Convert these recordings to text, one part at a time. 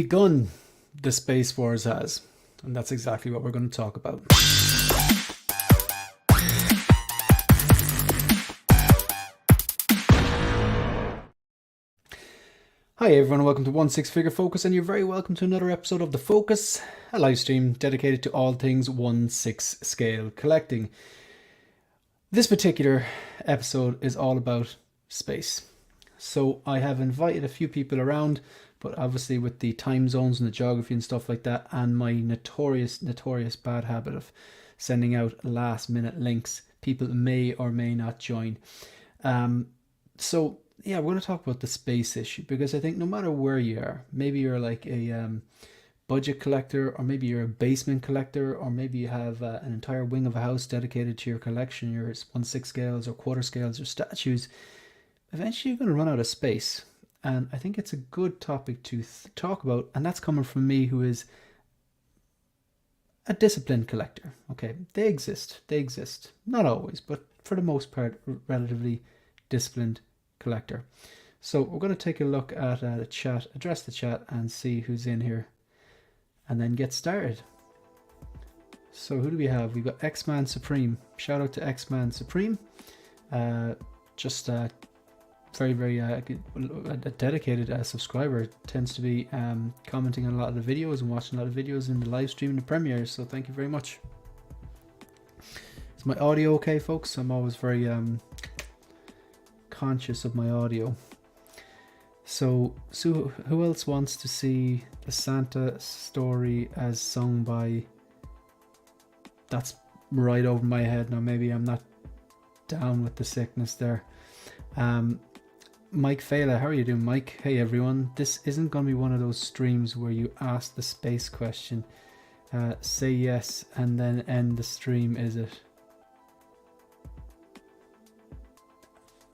begun the Space Wars has, and that's exactly what we're going to talk about. Hi everyone, welcome to One Six Figure Focus, and you're very welcome to another episode of The Focus, a live stream dedicated to all things 1/6 scale collecting. This particular episode is all about space. So I have invited a few people around, but obviously with the time zones and the geography and stuff like that, and my notorious bad habit of sending out last minute links, people may or may not join. So yeah, we're going to talk about the space issue, because I think no matter where you are, maybe you're like a budget collector, or maybe you're a basement collector, or maybe you have an entire wing of a house dedicated to your collection, your 1/6 scales or quarter scales or statues, eventually you're going to run out of space. And I think it's a good topic to talk about, and that's coming from me, who is a disciplined collector. Okay, they exist, not always, but for the most part, relatively disciplined collector. So we're going to take a look at the chat, address the chat, and see who's in here, and then get started. So who do we have? We've got X-Man Supreme. Shout out to X-Man Supreme. Just very a dedicated subscriber. Tends to be commenting on a lot of the videos and watching a lot of videos in the live stream and the premieres, so thank you very much. Is my audio okay, folks? I'm always very conscious of my audio. So who else wants to see the Santa story as sung by... That's right over my head now. Maybe I'm not down with the sickness there. Mike Fela, how are you doing, Mike? Hey everyone, this isn't going to be one of those streams where you ask the space question, say yes, and then end the stream, is it?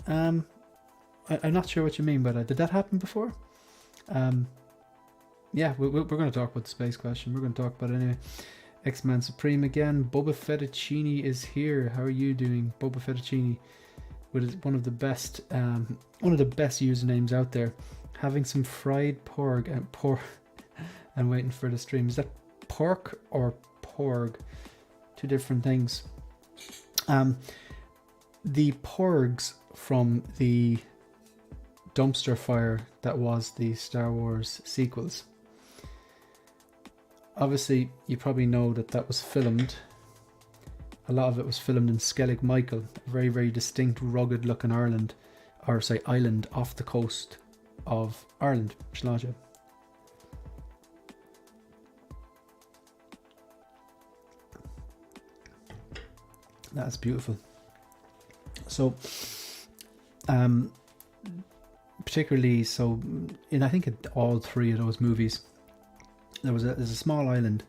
I'm not sure what you mean by that. Did that happen before? Yeah, we're going to talk about the space question. We're going to talk about it anyway. X-Man Supreme again. Boba Fettuccine is here. How are you doing, Boba Fettuccine? With one of the best usernames out there. Having some fried pork and waiting for the stream. Is that pork or porg? Two different things. The porgs from the dumpster fire that was the Star Wars sequels. Obviously, you probably know that was filmed. A lot of it was filmed in Skellig Michael, a very distinct, rugged looking island off the coast of Ireland, Sláinte. That's beautiful. So, particularly so in, I think, all three of those movies, there's a small island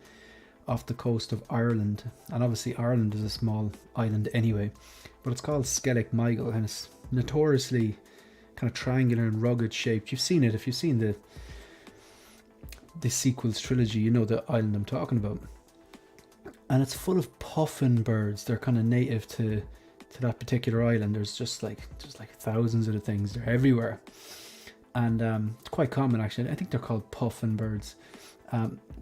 off the coast of Ireland, and obviously Ireland is a small island anyway, but it's called Skellig Michael, and it's notoriously kind of triangular and rugged shaped. You've seen it if you've seen the sequels trilogy, you know the island I'm talking about, and it's full of puffin birds. They're kind of native to that particular island. There's like thousands of the things. They're everywhere, and it's quite common actually. I think they're called puffin birds.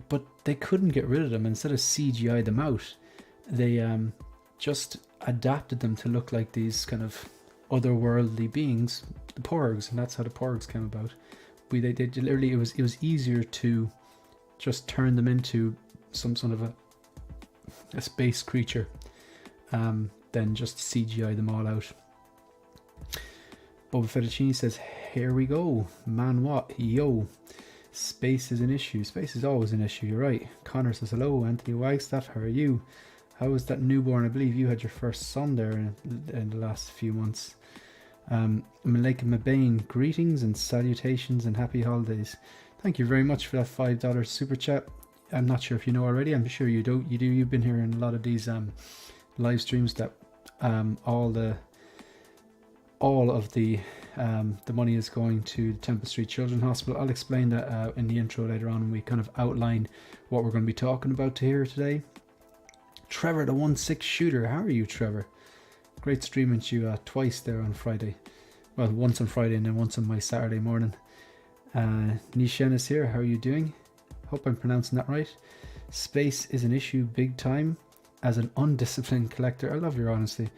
But they couldn't get rid of them. Instead of CGI them out, they just adapted them to look like these kind of otherworldly beings, the porgs, and that's how the porgs came about. They literally, it was easier to just turn them into some sort of a space creature than just CGI them all out. Boba Fettuccine says, "Here we go, man. What yo." Space is an issue. Space is always an issue, you're right. Connor says, "Hello, Anthony Wagstaff, how are you? How is that newborn? I believe you had your first son there in the last few months." Malika Mabane, greetings and salutations and happy holidays. Thank you very much for that $5 super chat. I'm not sure if you know already. I'm sure you do. You've been here in a lot of these live streams that all of the money is going to the Temple Street Children's Hospital. I'll explain that in the intro later on when we kind of outline what we're going to be talking about here today. Trevor, the 1/6 shooter. How are you, Trevor? Great streaming to you twice there on Friday. Well, once on Friday and then once on my Saturday morning. Nishan is here. How are you doing? Hope I'm pronouncing that right. Space is an issue big time as an undisciplined collector. I love your honesty.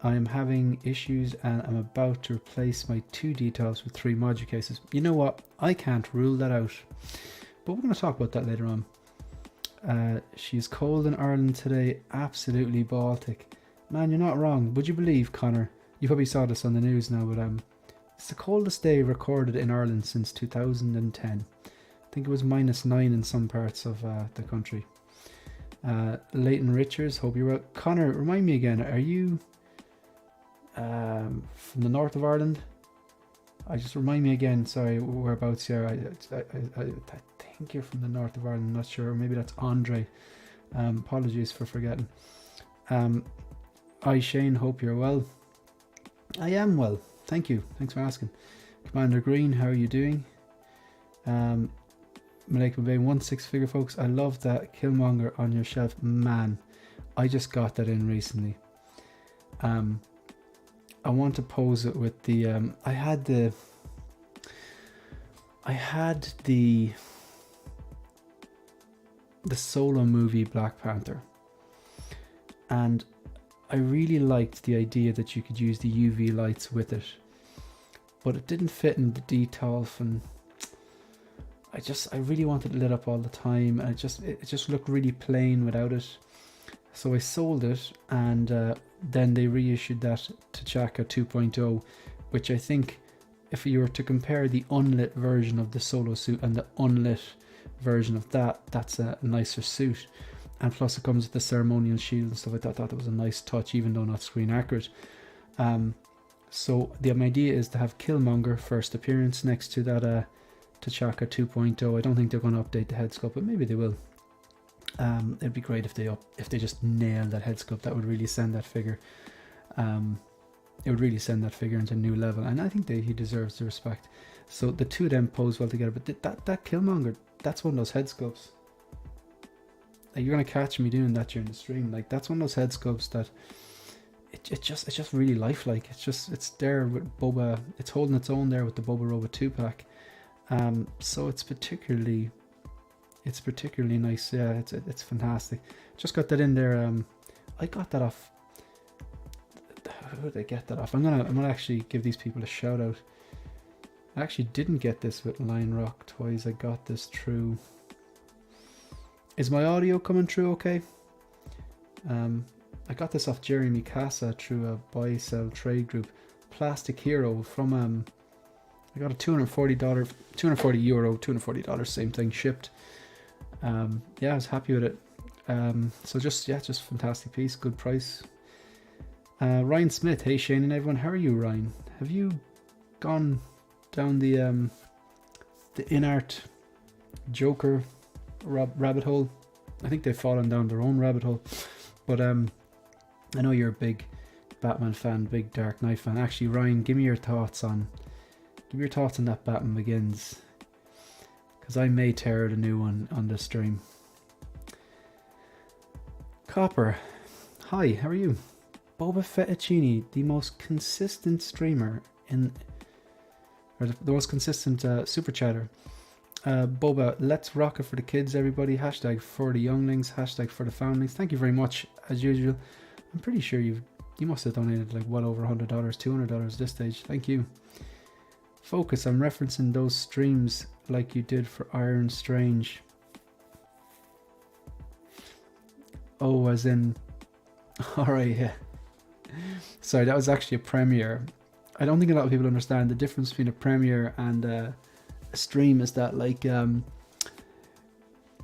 I am having issues and I'm about to replace my 2D tiles with 3 module cases. You know what? I can't rule that out. But we're going to talk about that later on. She's cold in Ireland today. Absolutely Baltic. Man, you're not wrong. Would you believe, Connor? You probably saw this on the news now, but it's the coldest day recorded in Ireland since 2010. I think it was -9 in some parts of the country. Leighton Richards, hope you're well. Connor, remind me again, are you from the north of Ireland? Just remind me again, sorry, whereabouts here. I think you're from the north of Ireland, I'm not sure. Maybe that's Andre. Apologies for forgetting. Shane, hope you're well. I am well, thank you. Thanks for asking. Commander Green, how are you doing? Malek Mbain, 1/6 figure folks. I love that Killmonger on your shelf. Man, I just got that in recently. I want to pose it with the I had the solo movie Black Panther, and I really liked the idea that you could use the UV lights with it, but it didn't fit in the D12, and I really wanted it lit up all the time, and it just looked really plain without it. So I sold it, and then they reissued that T'Chaka 2.0, which I think, if you were to compare the unlit version of the solo suit and the unlit version of that's a nicer suit. And plus it comes with the ceremonial shield and stuff like that. I thought that was a nice touch, even though not screen accurate. So the idea is to have Killmonger first appearance next to that T'Chaka 2.0. I don't think they're going to update the head sculpt, but maybe they will. It'd be great if they just nailed that head sculpt. That would really send that figure. It would really send that figure into a new level, and I think he deserves the respect. So the two of them pose well together. But that Killmonger, that's one of those head sculpts. You're gonna catch me doing that during the stream. Like, that's one of those head sculpts that it's just really lifelike. It's there with Boba. It's holding its own there with the Boba Roba 2-pack. So it's particularly nice. Yeah, it's fantastic. Just got that in there. I got that off. How did I get that off? I'm gonna actually give these people a shout out. I actually didn't get this with Lion Rock Toys. I got this through. Is my audio coming through okay? I got this off Jeremy Casa through a buy sell trade group. Plastic Hero from I got a $240, $240, same thing, shipped. Yeah, I was happy with it. So just fantastic piece, good price. Ryan Smith, hey Shane and everyone, how are you, Ryan? Have you gone down the in-art Joker rabbit hole? I think they've fallen down their own rabbit hole, but I know you're a big Batman fan, big Dark Knight fan. Actually, Ryan, give me your thoughts on that Batman Begins, because I may tear the new one on the stream. Copper, hi, how are you? Boba Fettuccine, the most consistent streamer or the most consistent super chatter. Boba, let's rock it for the kids, everybody. Hashtag for the younglings, hashtag for the foundlings. Thank you very much, as usual. I'm pretty sure you must have donated like well over $100, $200 at this stage. Thank you. Focus, I'm referencing those streams like you did for Iron Strange. Oh, as in, alright, yeah. Sorry, that was actually a premiere. I don't think a lot of people understand the difference between a premiere and a stream is that, like,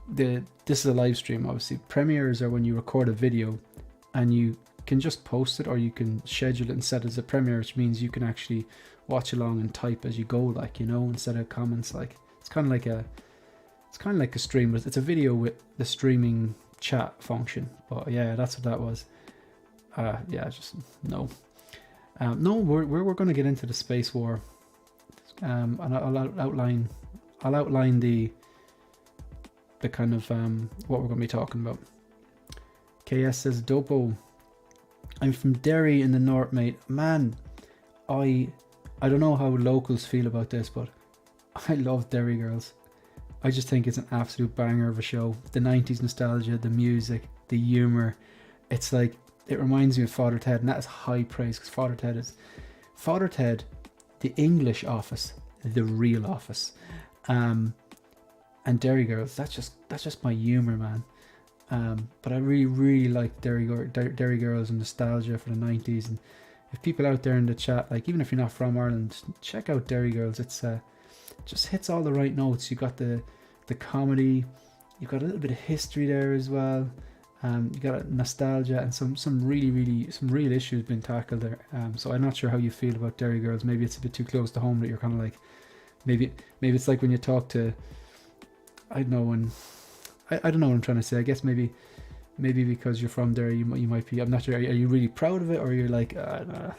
this is a live stream, obviously. Premieres are when you record a video and you can just post it, or you can schedule it and set it as a premiere, which means you can actually watch along and type as you go, like, you know, instead of comments. Like, it's kind of like a stream, but it's a video with the streaming chat function. But yeah, that's what that was. Yeah, just no. No, we're going to get into the space war, and I'll outline the kind of what we're going to be talking about. KS says, Dopo, I'm from Derry in the north, mate. Man, I don't know how locals feel about this, but I love Derry girls. I just think it's an absolute banger of a show. The 90s nostalgia, the music, the humor. It's like, it reminds me of Father Ted, and that is high praise, because Father Ted, the English Office, the real Office, and Derry Girls. That's just my humor, man. But I really like Derry Girls and nostalgia for the 90s. And if people out there in the chat, like, even if you're not from Ireland, check out Derry Girls. It's just hits all the right notes. You got the comedy, you got a little bit of history there as well. You got nostalgia and some real issues being tackled there. So I'm not sure how you feel about Derry Girls. Maybe it's a bit too close to home that you're kind of like, maybe it's like when you talk to, I don't know what I'm trying to say. I guess maybe because you're from there, you might be. I'm not sure. Are you really proud of it, or you're like, nah,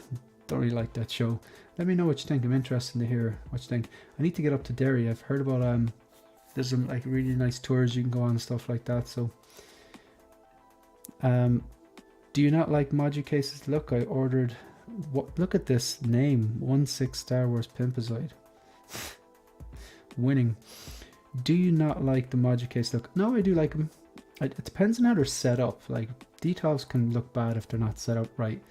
don't really like that show? Let me know what you think. I'm interested to hear what you think. I need to get up to Derry. I've heard about there's some like really nice tours you can go on and stuff like that. So, do you not like module cases? Look, I ordered. Look at this name: 1/6 Star Wars Pimpazide. Winning. Do you not like the module case look? No, I do like them. It depends on how they're set up. Like, details can look bad if they're not set up right.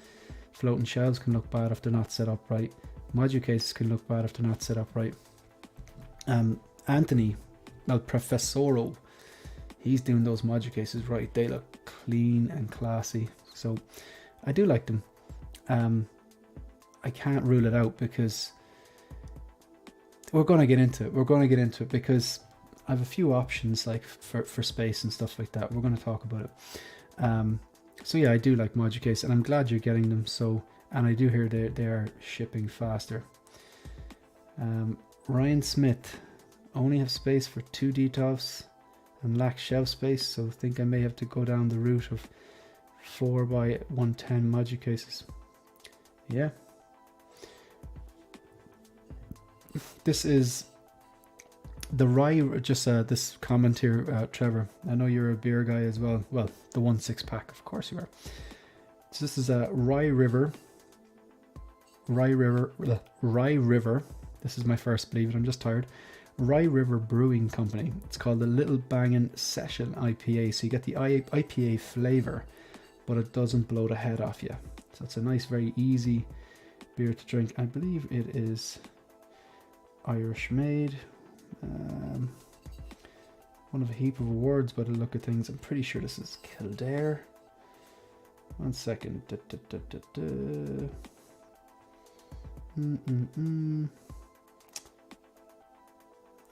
Floating shells can look bad if they're not set up right. Module cases can look bad if they're not set up right. Anthony, well, Professoro, he's doing those module cases right. They look clean and classy. So I do like them. I can't rule it out because we're going to get into it. Because I have a few options like for space and stuff like that. We're going to talk about it. So yeah, I do like module case, and I'm glad you're getting them. So, and I do hear they are shipping faster. Ryan Smith, only have space for 2 detofs and lack shelf space, so think I may have to go down the route of 4x110 module cases. Yeah. This is the rye, just this comment here, Trevor. I know you're a beer guy as well. Well, the 1/6 pack, of course you are. So this is a Rye River. This is my first, believe it, I'm just tired. Rye River Brewing Company. It's called the Little Bangin' Session IPA. So you get the IPA flavor, but it doesn't blow the head off you. So it's a nice, very easy beer to drink. I believe it is Irish made. One of a heap of awards by the look of things. I'm pretty sure this is Kildare. One second.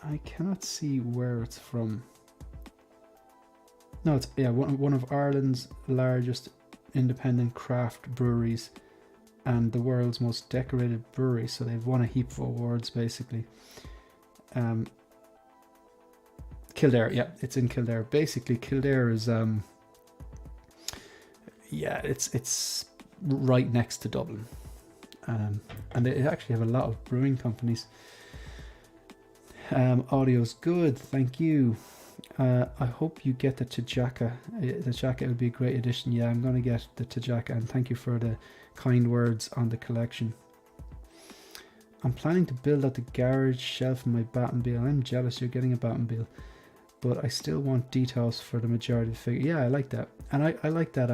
I cannot see where it's from. No, it's one of Ireland's largest independent craft breweries and the world's most decorated brewery. So they've won a heap of awards basically. Kildare, yeah, it's in Kildare. Basically, Kildare is it's right next to Dublin, and they actually have a lot of brewing companies. Audio's good, thank you. I hope you get the Tajaka. The jacket would be a great addition. Yeah, I'm going to get the Tajaka, and thank you for the kind words on the collection. I'm planning to build out the garage shelf in my Batmobile. I'm jealous you're getting a Batmobile, but I still want details for the majority of the figure. Yeah, I like that. And I like that.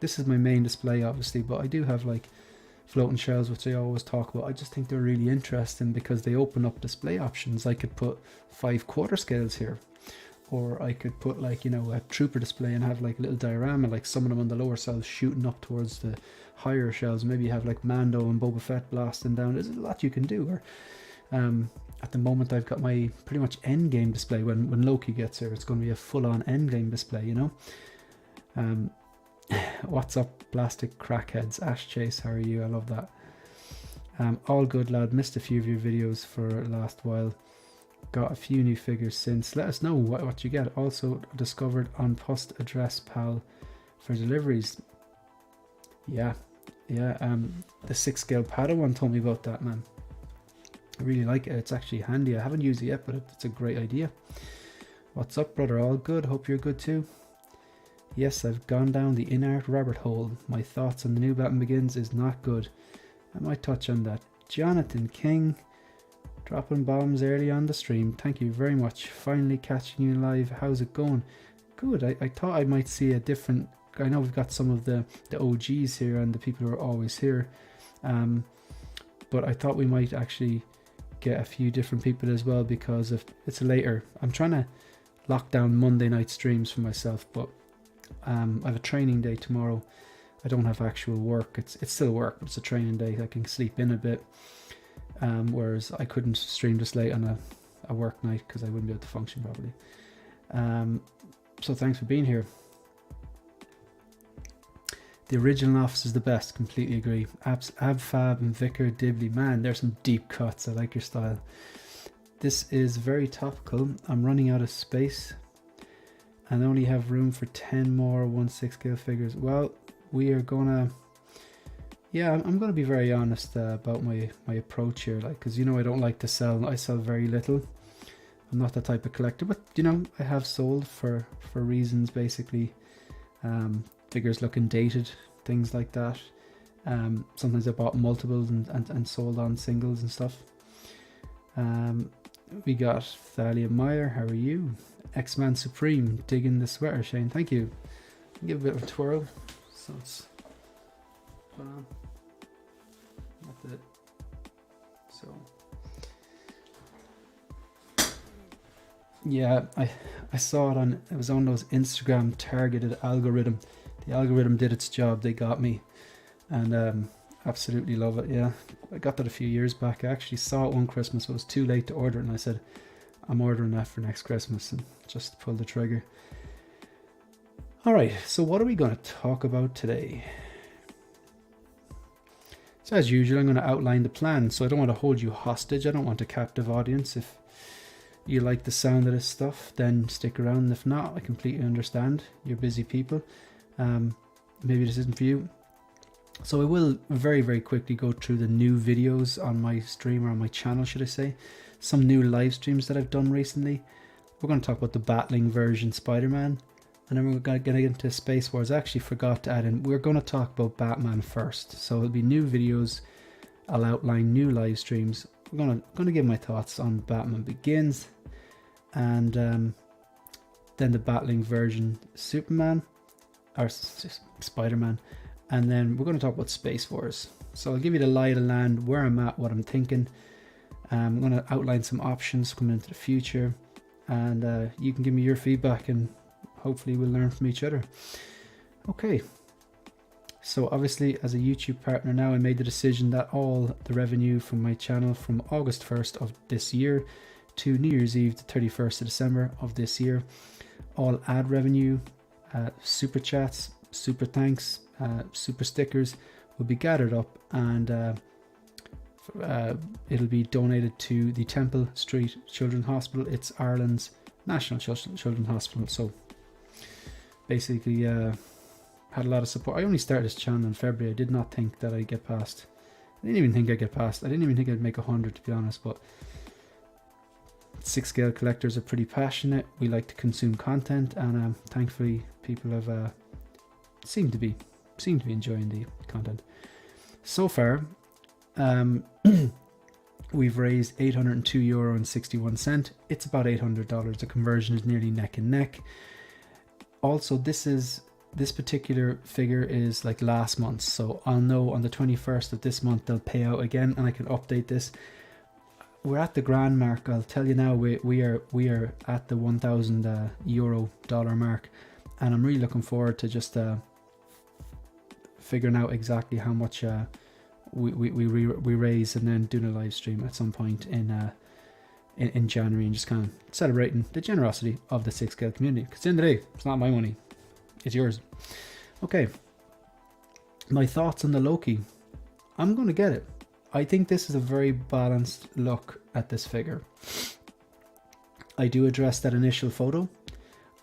This is my main display, obviously, but I do have like floating shells, which I always talk about. I just think they're really interesting because they open up display options. I could put 5 quarter scales here, or I could put like, you know, a trooper display and have like a little diorama, like some of them on the lower shelves shooting up towards the higher shelves. Maybe you have like Mando and Boba Fett blasting down. There's a lot you can do. Or at the moment I've got my pretty much endgame display. When Loki gets here, it's going to be a full-on endgame display, you know. What's up, plastic crackheads? Ash Chase, how are you? I love that. All good, lad. Missed a few of your videos for last while. Got a few new figures since. Let us know what you get. Also discovered on Post Address Pal for deliveries. Yeah. The 6 scale Padawan told me about that, man. I really like it. It's actually handy. I haven't used it yet, but it's a great idea. What's up, brother? All good? Hope you're good too. Yes, I've gone down the in-art rabbit hole. My thoughts on the new Batman Begins is not good. I might touch on that. Jonathan King, Dropping bombs early on the stream. Thank you very much. Finally catching you live. How's it going? Good. I thought I might see a different... I know we've got some of the OGs here and the people who are always here. But I thought we might actually get a few different people as well, because if it's later. I'm trying to lock down Monday night streams for myself, but I have a training day tomorrow. I don't have actual work. It's still work, but it's a training day. I can sleep in a bit. Whereas I couldn't stream this late on a work night because I wouldn't be able to function properly. So thanks for being here. The original Office is the best. Completely agree. Ab Fab and Vicar Dibley. Man, there's some deep cuts. I like your style. This is very topical. I'm running out of space and I only have room for 10 more 1/6 scale figures. Well, we are gonna... Yeah, I'm going to be very honest about my approach here, like, because, you know, I don't like to sell. I sell very little. I'm not that type of collector, but, you know, I have sold for reasons, basically. Figures looking dated, things like that. Sometimes I bought multiples and sold on singles and stuff. We got Thalia Meyer, how are you? X-Man Supreme, digging the sweater, Shane, thank you. Give a bit of a twirl, so it's... That's it. So yeah, I saw it was on those Instagram targeted algorithm. The algorithm did its job. They got me, and absolutely love it. Yeah, I got that a few years back. I actually saw it one Christmas, but it was too late to order it, and I said I'm ordering that for next Christmas, and just pulled the trigger. All right, so what are we going to talk about today? So as usual, I'm going to outline the plan. So I don't want to hold you hostage. I don't want a captive audience. If you like the sound of this stuff, then stick around. If not, I completely understand. You're busy people. Maybe this isn't for you. So I will very, very quickly go through the new videos on my stream, or on my channel, should I say. Some new live streams that I've done recently. We're going to talk about the battling version Spider-Man. And then we're going to get into Space Wars. I actually forgot to add in, we're going to talk about Batman first. So it'll be new videos. I'll outline new live streams. I'm going to give my thoughts on Batman Begins. And then the battling version Superman. Or Spider-Man. And then we're going to talk about Space Wars. So I'll give you the lie of the land, where I'm at, what I'm thinking. I'm going to outline some options coming into the future. And you can give me your feedback, and hopefully we'll learn from each other. Okay, so obviously as a YouTube partner now, I made the decision that all the revenue from my channel from August 1st of this year to New Year's Eve, the 31st of December of this year, all ad revenue, super chats, super thanks, super stickers will be gathered up, and it'll be donated to the Temple Street Children's Hospital. It's Ireland's National Children's Hospital. So basically had a lot of support. I only started this channel in February. I did not think that I'd get past. I didn't even think I'd get past. I didn't even think I'd make 100, to be honest. But 6 scale collectors are pretty passionate. We like to consume content, and thankfully people have seem to be enjoying the content so far. We've raised €802.61. It's about $800. The conversion is nearly neck and neck. Also, this particular figure is like last month, so I'll know on the 21st of this month they'll pay out again, and I can update this. We're at the grand mark. I'll tell you now, we are at the $1,000 mark, and I'm really looking forward to just figuring out exactly how much we raise, and then doing a live stream at some point in January, and just kind of celebrating the generosity of the 6 scale community, because at the end of the day, it's not my money, it's yours. Okay, my thoughts on the Loki. I'm going to get it. I think this is a very balanced look at this figure. I do address that initial photo.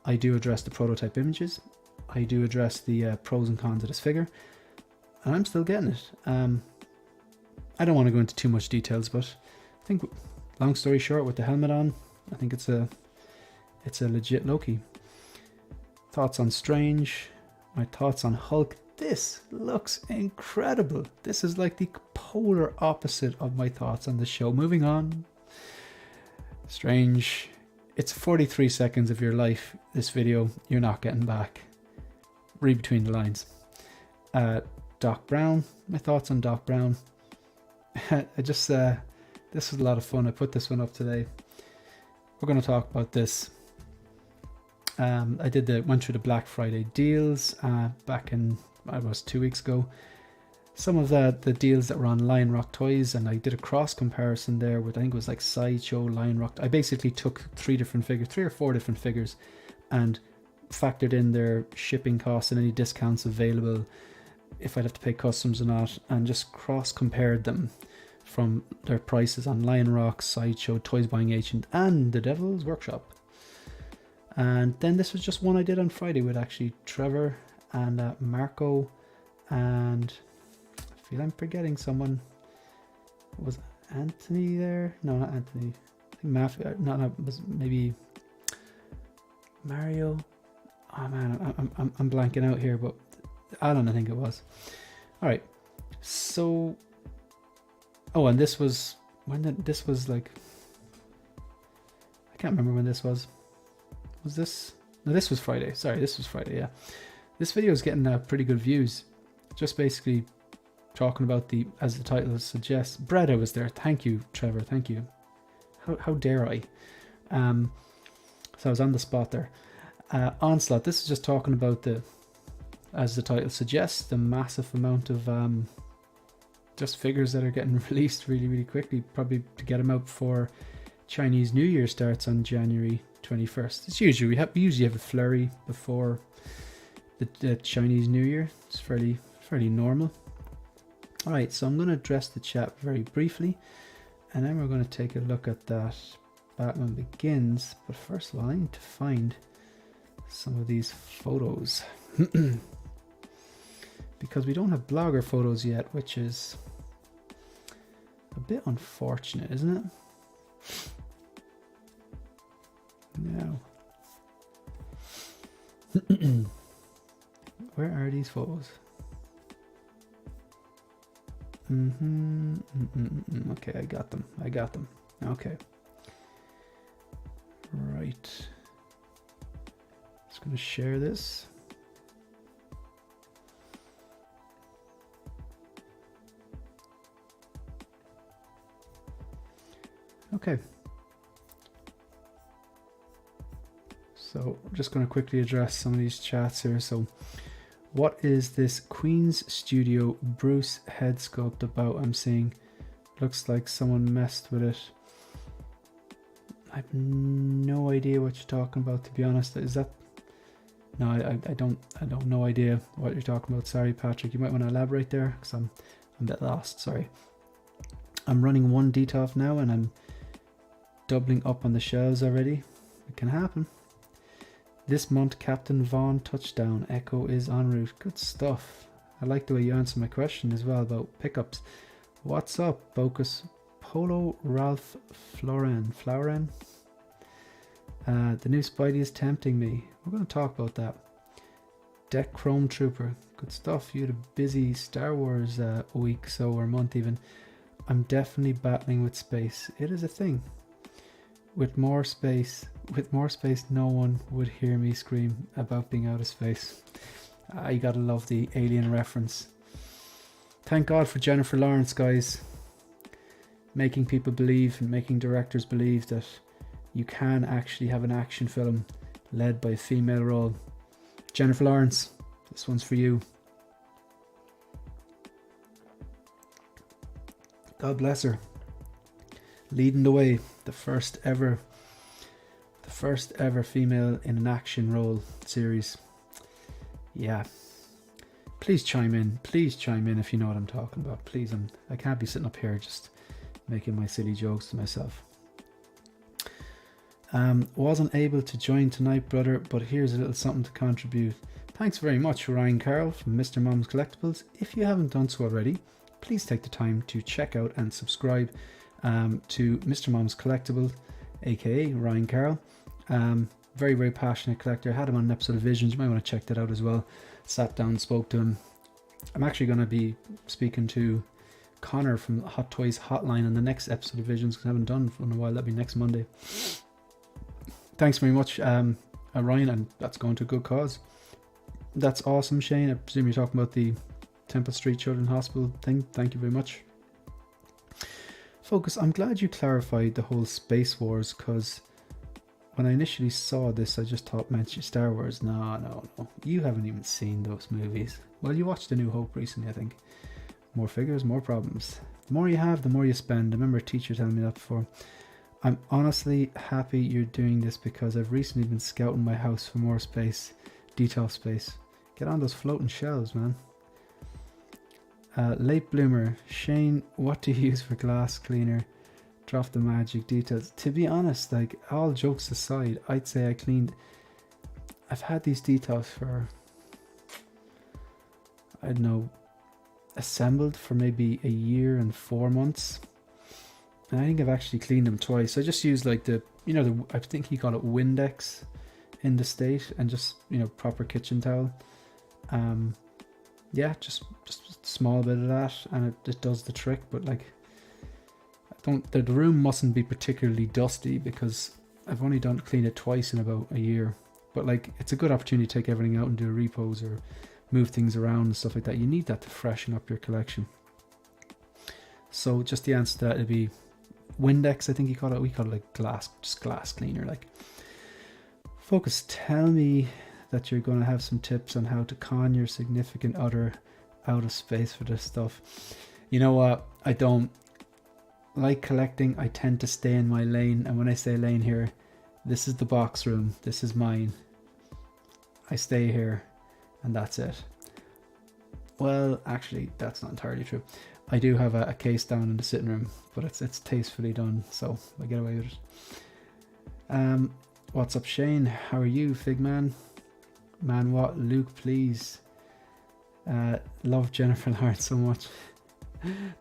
I do address the prototype images. I do address the pros and cons of this figure, and I'm still getting it. I don't want to go into too much details, but I think, long story short, with the helmet on, I think it's a legit Loki. Thoughts on Strange, my thoughts on Hulk. This looks incredible. This is like the polar opposite of my thoughts on the show. Moving on. Strange. It's 43 seconds of your life, this video, you're not getting back. Read between the lines. Doc Brown, my thoughts on Doc Brown. I just, this was a lot of fun. I put this one up today. We're going to talk about this. I went through the Black Friday deals back in, I was 2 weeks ago. Some of the deals that were on Lion Rock Toys, and I did a cross comparison there with, I think it was like Sideshow, Lion Rock. I basically took 3 or 4 different figures and factored in their shipping costs and any discounts available, if I'd have to pay customs or not, and just cross compared them from their prices on Lion Rock, Sideshow, Toys Buying Agent, and the Devil's Workshop. And then this was just one I did on Friday with actually Trevor and Marco, and I feel I'm forgetting someone. Was Anthony there? No, not Anthony. I think Matthew. No, was maybe Mario. Oh man, I'm blanking out here, but Alan, I think it was. All right, so. Oh, and this was this was like. I can't remember when this was. Was this? No, this was Friday. Sorry, this was Friday. Yeah, this video is getting pretty good views. Just basically talking about the, as the title suggests, Breda was there. Thank you, Trevor. Thank you. How dare I? So I was on the spot there. Onslaught. This is just talking about the, as the title suggests, the massive amount of just figures that are getting released really, really quickly. Probably to get them out before Chinese New Year starts on January 21st. It's usually we usually have a flurry before the Chinese New Year. It's fairly normal. All right, so I'm going to address the chat very briefly, and then we're going to take a look at that Batman Begins. But first of all, I need to find some of these photos because we don't have blogger photos yet, which is a bit unfortunate, isn't it? Now, where are these photos? Okay, I got them. Okay. Right. Just going to share this. Okay. So I'm just going to quickly address some of these chats here. So what is this Queen's Studio Bruce head sculpt about? I'm seeing looks like someone messed with it. I have no idea what you're talking about, to be honest. Is that... No, I don't no idea what you're talking about. Sorry, Patrick. You might want to elaborate there because I'm a bit lost. Sorry. I'm running one DTOF now and I'm doubling up on the shelves already. It can happen. This month, Captain Vaughn touchdown. Echo is en route. Good stuff. I like the way you answer my question as well about pickups. What's up, Bocus? Polo Ralph Floren. The new Spidey is tempting me. We're going to talk about that. Deck Chrome Trooper. Good stuff. You had a busy Star Wars week, so, or month even. I'm definitely battling with space. It is a thing. With more space, no one would hear me scream about being out of space. You gotta love the alien reference. Thank God for Jennifer Lawrence, guys. Making people believe, making directors believe that you can actually have an action film led by a female role. Jennifer Lawrence, this one's for you. God bless her. Leading the way, the first ever female in an action role series. Yeah. Please chime in if you know what I'm talking about. Please, I can't be sitting up here just making my silly jokes to myself. Wasn't able to join tonight, brother, but here's a little something to contribute. Thanks very much, Ryan Carroll from Mr. Mom's Collectibles. If you haven't done so already, please take the time to check out and subscribe to Mr. Mom's Collectible, aka Ryan Carroll. Very, very passionate collector. I had him on an episode of Visions. You might want to check that out as well. Sat down, spoke to him. I'm actually going to be speaking to Connor from Hot Toys Hotline on the next episode of Visions, because I haven't done for a while. That'll be next Monday. Thanks very much, Ryan, and that's going to a good cause. That's awesome, Shane. I presume you're talking about the Temple Street Children's Hospital thing. Thank you very much. Focus, I'm glad you clarified the whole Space Wars, because when I initially saw this, I just thought, man, Star Wars. No. You haven't even seen those movies. Well, you watched A New Hope recently, I think. More figures, more problems. The more you have, the more you spend. I remember a teacher telling me that before. I'm honestly happy you're doing this, because I've recently been scouting my house for more space, detail space. Get on those floating shelves, man. Late bloomer, Shane, what do you use for glass cleaner? Drop the magic details. To be honest, like, all jokes aside, I'd say I've had these details for, I don't know, assembled for maybe a year and 4 months. And I think I've actually cleaned them twice. I just use like I think he called it Windex in the state, and just, proper kitchen towel. Yeah, just a small bit of that, and it does the trick. But like, the room mustn't be particularly dusty, because I've only cleaned it twice in about a year. But like, it's a good opportunity to take everything out and do a repose or move things around and stuff like that. You need that to freshen up your collection. So just the answer to that would be Windex, I think you call it. We call it like glass cleaner. Like, Focus, tell me that you're going to have some tips on how to con your significant other out of space for this stuff. You know what? I don't like collecting. I tend to stay in my lane. And when I say lane here, this is the box room. This is mine. I stay here and that's it. Well, actually, that's not entirely true. I do have a case down in the sitting room, but it's tastefully done, so I get away with it. What's up, Shane? How are you, Figman? Man, what? Luke, please. Love Jennifer Lawrence so much.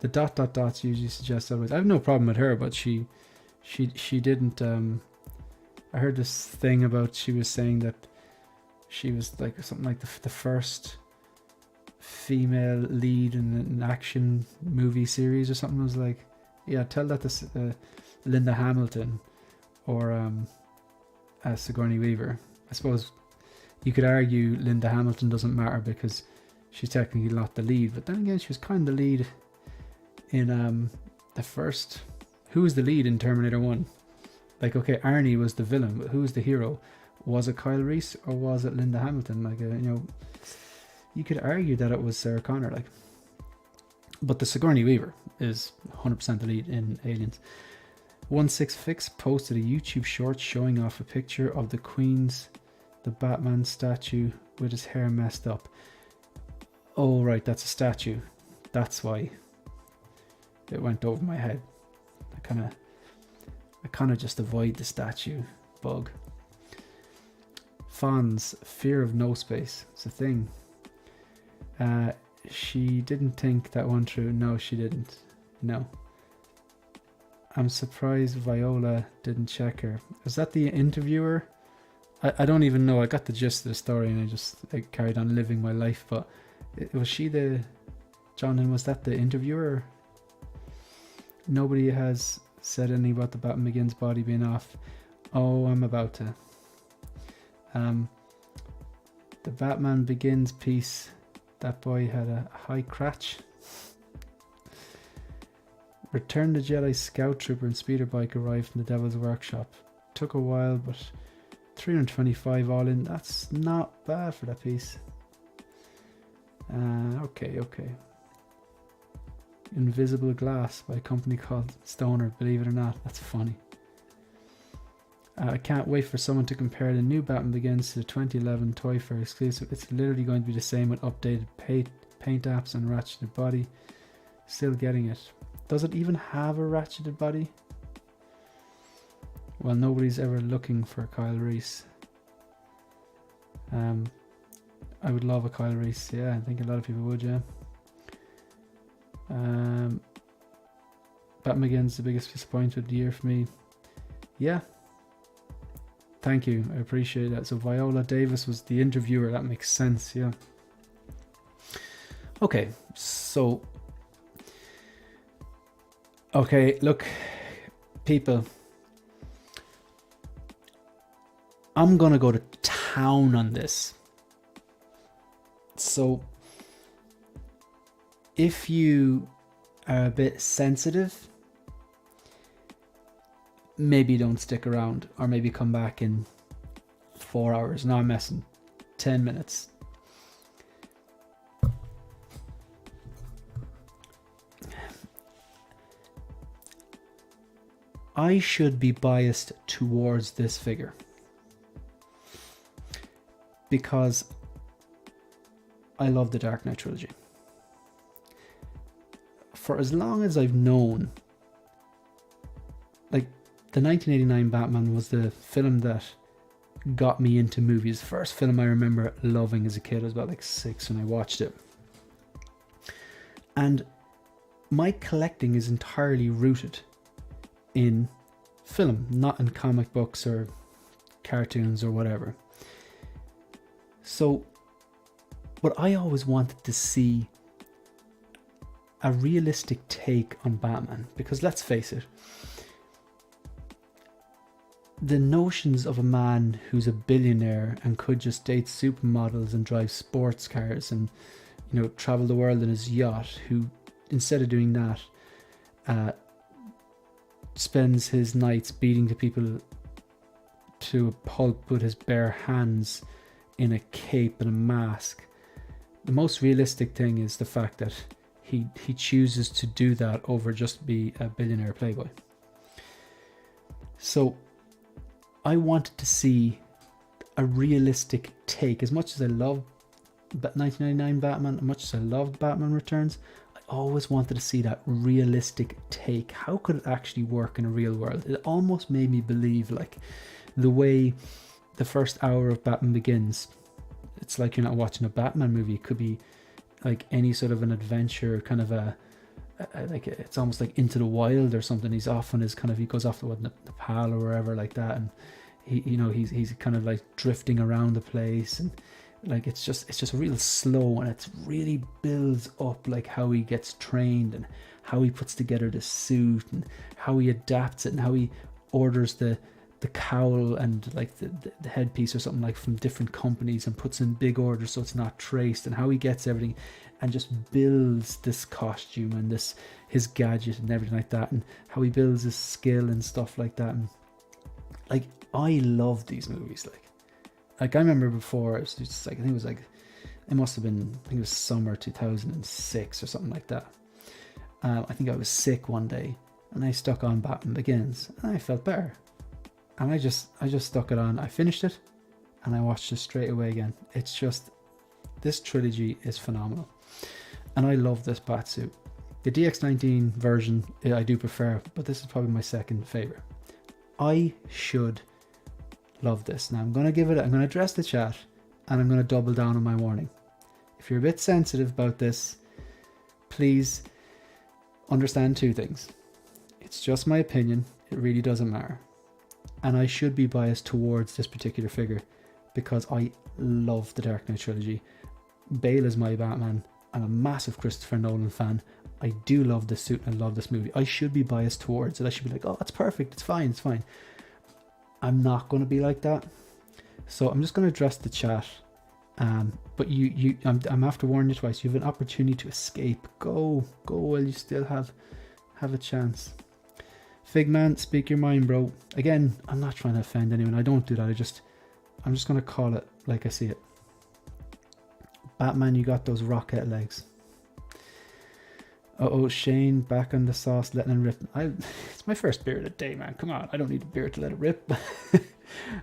The ... dots usually suggest otherwise. I have no problem with her, but she didn't. I heard this thing about, she was saying that she was like something like the first female lead in an action movie series or something. I was like, yeah, tell that to Linda Hamilton or Sigourney Weaver. I suppose you could argue Linda Hamilton doesn't matter because she's technically not the lead, but then again, she was kind of the lead in the first. Who was the lead in Terminator 1? Like, okay, Arnie was the villain, but who was the hero? Was it Kyle Reese or was it Linda Hamilton? Like, you could argue that it was Sarah Connor, like, but the Sigourney Weaver is 100% the lead in Aliens. 16fix posted a YouTube short showing off a picture of the the Batman statue with his hair messed up. Oh right, that's a statue. That's why it went over my head. I kind of just avoid the statue bug. Fonz, fear of no space. It's a thing. She didn't think that one through. No, she didn't. No. I'm surprised Viola didn't check her. Is that the interviewer? I don't even know. I got the gist of the story and I carried on living my life. But was she the... Jonathan, was that the interviewer? Nobody has said anything about the Batman Begins body being off. Oh, I'm about to. The Batman Begins piece, that boy had a high crotch. Return the Jedi Scout Trooper and Speeder Bike arrived from the Devil's Workshop. Took a while, but 325 all in. That's not bad for that piece. Okay. Invisible Glass by a company called Stoner. Believe it or not, that's funny. I can't wait for someone to compare the new Batman Begins to the 2011 Toy Fair exclusive. It's literally going to be the same with updated paint apps and ratcheted body. Still getting it. Does it even have a ratcheted body? Well, nobody's ever looking for Kyle Reese. I would love a Kyle Reese. Yeah, I think a lot of people would, yeah. Batman Begins the biggest disappointment of the year for me. Yeah. Thank you. I appreciate that. So Viola Davis was the interviewer. That makes sense, yeah. Okay, so Okay, look, people, I'm gonna go to town on this. So if you are a bit sensitive, maybe don't stick around, or maybe come back in 4 hours. No, I'm messing. 10 minutes. I should be biased towards this figure because I love the Dark Knight trilogy. For as long as I've known, like, the 1989 Batman was the film that got me into movies. First film I remember loving as a kid. I was about like 6 when I watched it. And my collecting is entirely rooted in film, not in comic books or cartoons or whatever. So, but I always wanted to see a realistic take on Batman, because let's face it, the notions of a man who's a billionaire and could just date supermodels and drive sports cars and, you know, travel the world in his yacht, who instead of doing that spends his nights beating the people to a pulp with his bare hands in a cape and a mask. The most realistic thing is the fact that he chooses to do that over just be a billionaire playboy. So I wanted to see a realistic take. As much as I love 1999 Batman, as much as I loved Batman Returns, I always wanted to see that realistic take. How could it actually work in a real world? It almost made me believe, like, the way the first hour of Batman Begins, it's like you're not watching a Batman movie. It could be like any sort of an adventure, kind of like it's almost like Into the Wild or something. He's off on his kind of, he goes off to Nepal or wherever like that, and he's kind of like drifting around the place, and like it's just real slow, and it really builds up like how he gets trained and how he puts together the suit and how he adapts it and how he orders the cowl and like the headpiece or something like from different companies and puts in big orders so it's not traced, and how he gets everything and just builds this costume and this his gadget and everything like that, and how he builds his skill and stuff like that. And like, I love these movies. Like I remember before, it was just like, I think it was like, it must have been, I think it was summer 2006 or something like that. I think I was sick one day and I stuck on Batman Begins and I felt better. And I just stuck it on. I finished it and I watched it straight away again. It's just, this trilogy is phenomenal. And I love this Batsuit. The DX19 version I do prefer, but this is probably my second favorite. I should love this. Now I'm going to address the chat and I'm going to double down on my warning. If you're a bit sensitive about this, please understand two things. It's just my opinion. It really doesn't matter. And I should be biased towards this particular figure because I love the Dark Knight trilogy. Bale is my Batman. I'm a massive Christopher Nolan fan. I do love this suit and I love this movie. I should be biased towards it. I should be like, oh, it's perfect. It's fine. It's fine. I'm not going to be like that. So I'm just going to address the chat. But I'm after warning you twice. You have an opportunity to escape. Go while you still have a chance. Figman, speak your mind, bro. Again, I'm not trying to offend anyone. I don't do that. I'm just going to call it like I see it. Batman, you got those rocket legs. Uh-oh, Shane, back on the sauce, letting it rip. It's my first beer of the day, man. Come on, I don't need a beer to let it rip.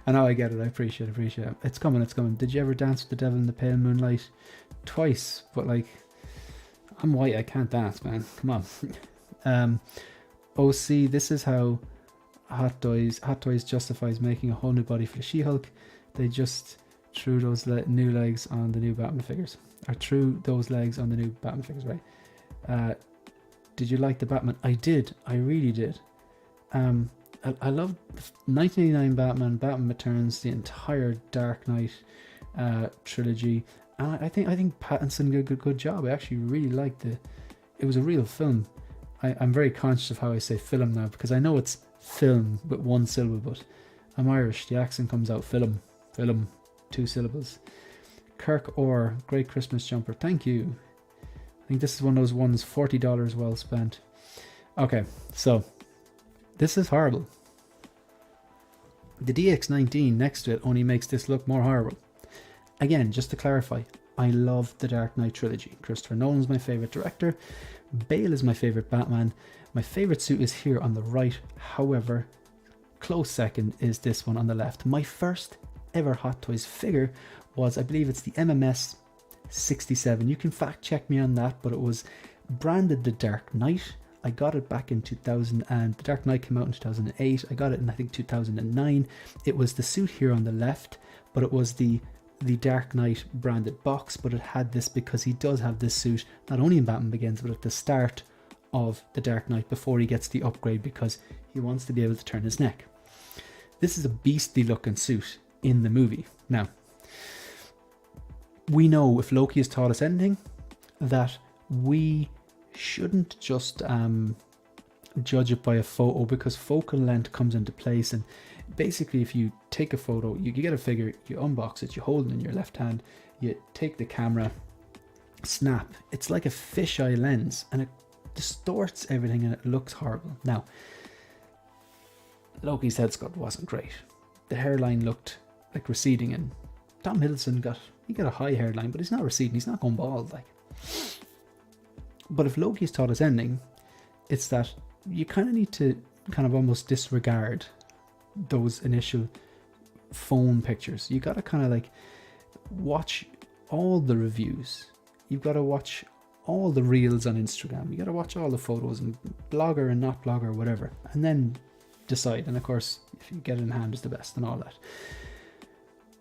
I know, I get it. I appreciate it. It's coming. Did you ever dance with the devil in the pale moonlight? Twice, but like, I'm white. I can't dance, man. Come on. OC, this is how Hot Toys justifies making a whole new body for the She-Hulk. They just threw those new legs on the new Batman figures. Or threw those legs on the new Batman figures, right? Did you like the Batman? I did. I really did. I love 1989 Batman Returns, the entire Dark Knight trilogy. And I think Pattinson did a good job. I actually really liked it. It was a real film. I'm very conscious of how I say film now, because I know it's film with one syllable, but I'm Irish. The accent comes out. Film, 2 syllables. Kirk Orr, great Christmas jumper. Thank you. I think this is one of those ones, $40 well spent. Okay, so this is horrible. The DX19 next to it only makes this look more horrible. Again, just to clarify, I love the Dark Knight trilogy. Christopher Nolan's my favourite director. Bale is my favourite Batman. My favourite suit is here on the right. However, close second is this one on the left. My first ever Hot Toys figure was, I believe it's the MMS 67. You can fact check me on that, but it was branded the Dark Knight. I got it back in 2000, and the Dark Knight came out in 2008. I got it in, I think, 2009. It was the suit here on the left, but it was the Dark Knight branded box, but it had this because he does have this suit not only in Batman Begins, but at the start of the Dark Knight before he gets the upgrade, because he wants to be able to turn his neck. This is a beastly looking suit in the movie. Now, we know, if Loki has taught us anything, that we shouldn't just judge it by a photo, because focal length comes into place. And basically, if you take a photo, you get a figure, you unbox it, you hold it in your left hand, you take the camera, snap. It's like a fisheye lens, and it distorts everything, and it looks horrible. Now, Loki's head sculpt wasn't great. The hairline looked like receding, and Tom Hiddleston got a high hairline, but he's not receding, he's not going bald like. But if Loki's taught us anything, it's that you kind of need to kind of almost disregard those initial phone pictures. You got to kind of like watch all the reviews. You've got to watch all the reels on Instagram. You got to watch all the photos, and blogger and not blogger, whatever, and then decide. And of course, if you get it in hand, is the best and all that.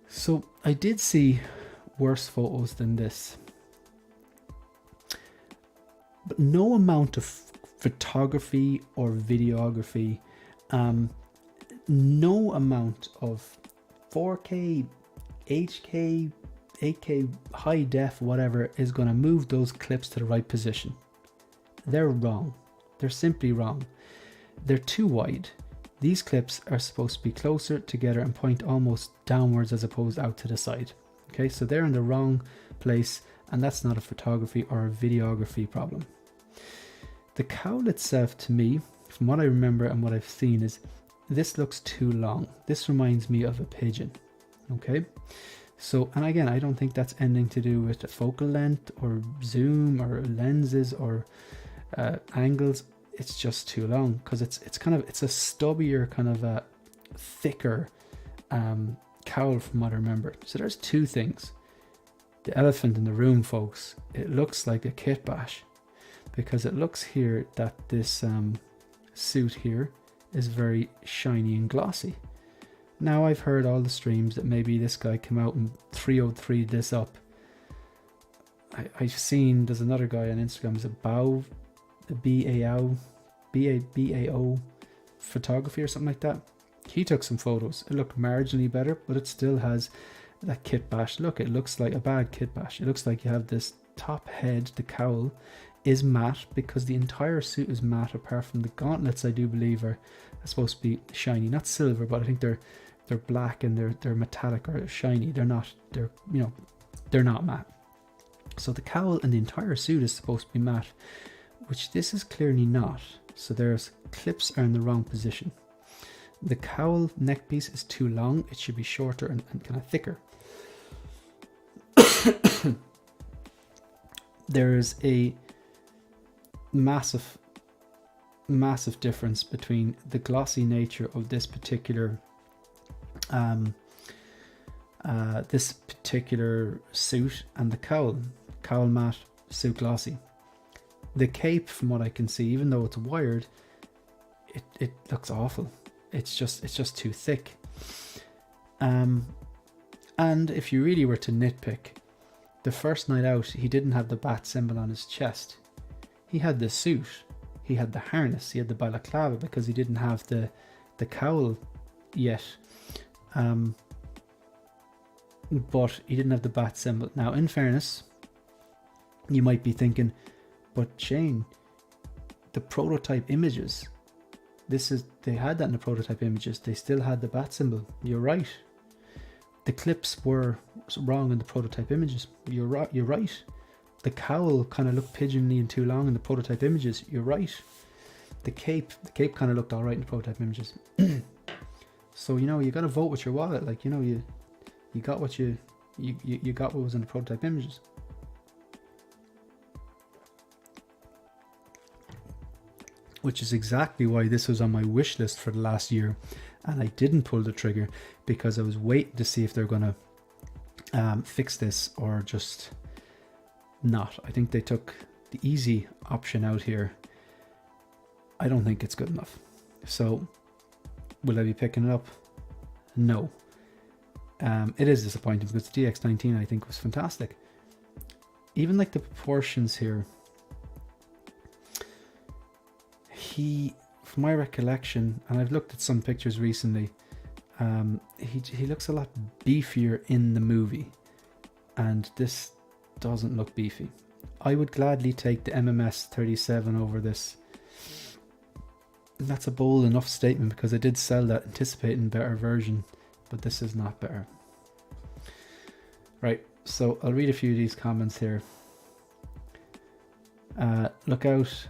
So I did see worse photos than this, but no amount of photography or videography, no amount of 4K, HK, 8K, high def, whatever, is going to move those clips to the right position. They're wrong. They're simply wrong. They're too wide. These clips are supposed to be closer together and point almost downwards as opposed out to the side. Okay, so they're in the wrong place, and that's not a photography or a videography problem. The cowl itself, to me, from what I remember and what I've seen, is this looks too long. This reminds me of a pigeon. Okay, so, and again, I don't think that's anything to do with the focal length or zoom or lenses or angles. It's just too long, because it's a stubbier, kind of a thicker cowl from what I remember. So there's two things. The elephant in the room, folks, it looks like a kit bash, because it looks here that this suit here is very shiny and glossy. Now, I've heard all the streams that maybe this guy came out and 303'd this up. I've seen there's another guy on Instagram, is a BAO photography or something like that. He took some photos. It looked marginally better, but it still has that kit bash look. It looks like a bad kit bash. It looks like you have this top head, the cowl is matte, because the entire suit is matte apart from the gauntlets, I do believe are supposed to be shiny, not silver, but I think they're black and they're metallic or shiny. They're not matte. So the cowl and the entire suit is supposed to be matte, which this is clearly not. So there's clips are in the wrong position. The cowl neck piece is too long. It should be shorter and kind of thicker. There's a massive difference between the glossy nature of this particular suit and the cowl matte, suit glossy. The cape, from what I can see, even though it's wired, it looks awful. It's just too thick. And if you really were to nitpick, the first night out, he didn't have the bat symbol on his chest. He had the suit, he had the harness, he had the balaclava, because he didn't have the cowl yet. But he didn't have the bat symbol. Now, in fairness, you might be thinking, but Shane, the prototype images. They had that in the prototype images. They still had the bat symbol. You're right. The clips were wrong in the prototype images. You're right. The cowl kind of looked pigeony and too long in the prototype images. You're right. The cape kind of looked all right in the prototype images. So, you know, you got to vote with your wallet. Like, you know, you got what you got what was in the prototype images. Which is exactly why this was on my wish list for the last year, and I didn't pull the trigger, because I was waiting to see if they're gonna fix this or just not. I think they took the easy option out here. I don't think it's good enough. So will I be picking it up? No. It is disappointing, because the DX19 I think was fantastic. Even like the proportions here, from my recollection, and I've looked at some pictures recently, he looks a lot beefier in the movie, and this doesn't look beefy. I would gladly take the MMS 37 over this. And that's a bold enough statement, because I did sell that anticipating better version, but this is not better. Right, so I'll read a few of these comments here. Look out,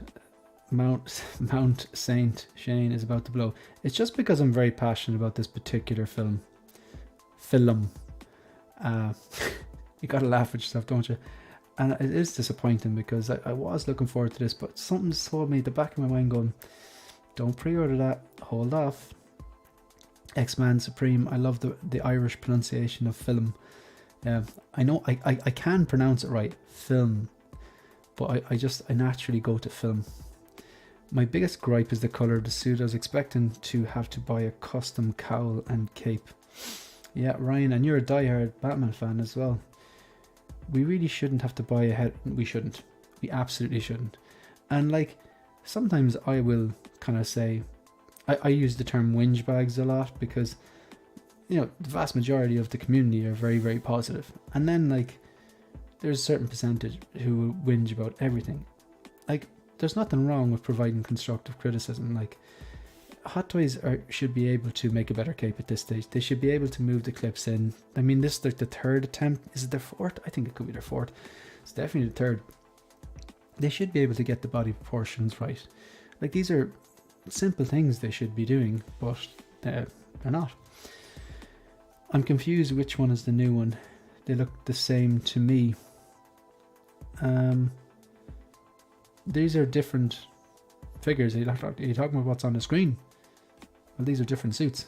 Mount Saint Shane is about to blow. It's just because I'm very passionate about this particular film. You gotta laugh at yourself, don't you? And it is disappointing, because I was looking forward to this, but something's told me at the back of my mind going, don't pre-order that, hold off. X-Man Supreme, I love the Irish pronunciation of film. I know I can pronounce it right, film, but I naturally go to film. My biggest gripe is the colour of the suit. I was expecting to have to buy a custom cowl and cape. Yeah, Ryan, and you're a diehard Batman fan as well. We really shouldn't have to buy a head. We shouldn't. We absolutely shouldn't. And like, sometimes I will kind of say, I use the term whinge bags a lot, because, you know, the vast majority of the community are very, very positive. And then like, there's a certain percentage who will whinge about everything. Like, there's nothing wrong with providing constructive criticism. Like, Hot Toys should be able to make a better cape at this stage. They should be able to move the clips in. I mean, this is like the third attempt. Is it their fourth? I think it could be their fourth. It's definitely the third. They should be able to get the body proportions right. Like, these are simple things they should be doing, but they're not. I'm confused which one is the new one. They look the same to me. These are different figures. Are you talking about what's on the screen? Well, these are different suits.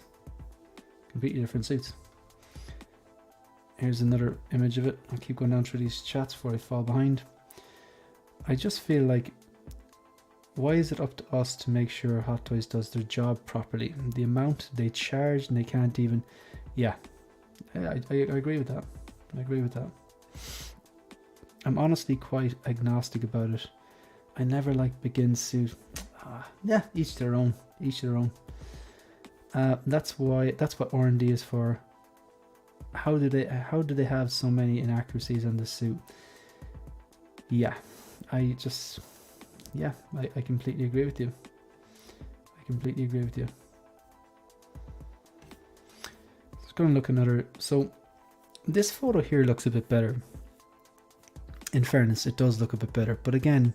Completely different suits. Here's another image of it. I'll keep going down through these chats before I fall behind. I just feel like, why is it up to us to make sure Hot Toys does their job properly? The amount they charge, and they can't even... Yeah, I agree with that. I agree with that. I'm honestly quite agnostic about it. I never like Begin suit. Yeah, each their own. Each their own. That's what R&D is for. How do they have so many inaccuracies on the suit? Yeah, I completely agree with you. I completely agree with you. Let's go and look another. So this photo here looks a bit better. In fairness, it does look a bit better, but again,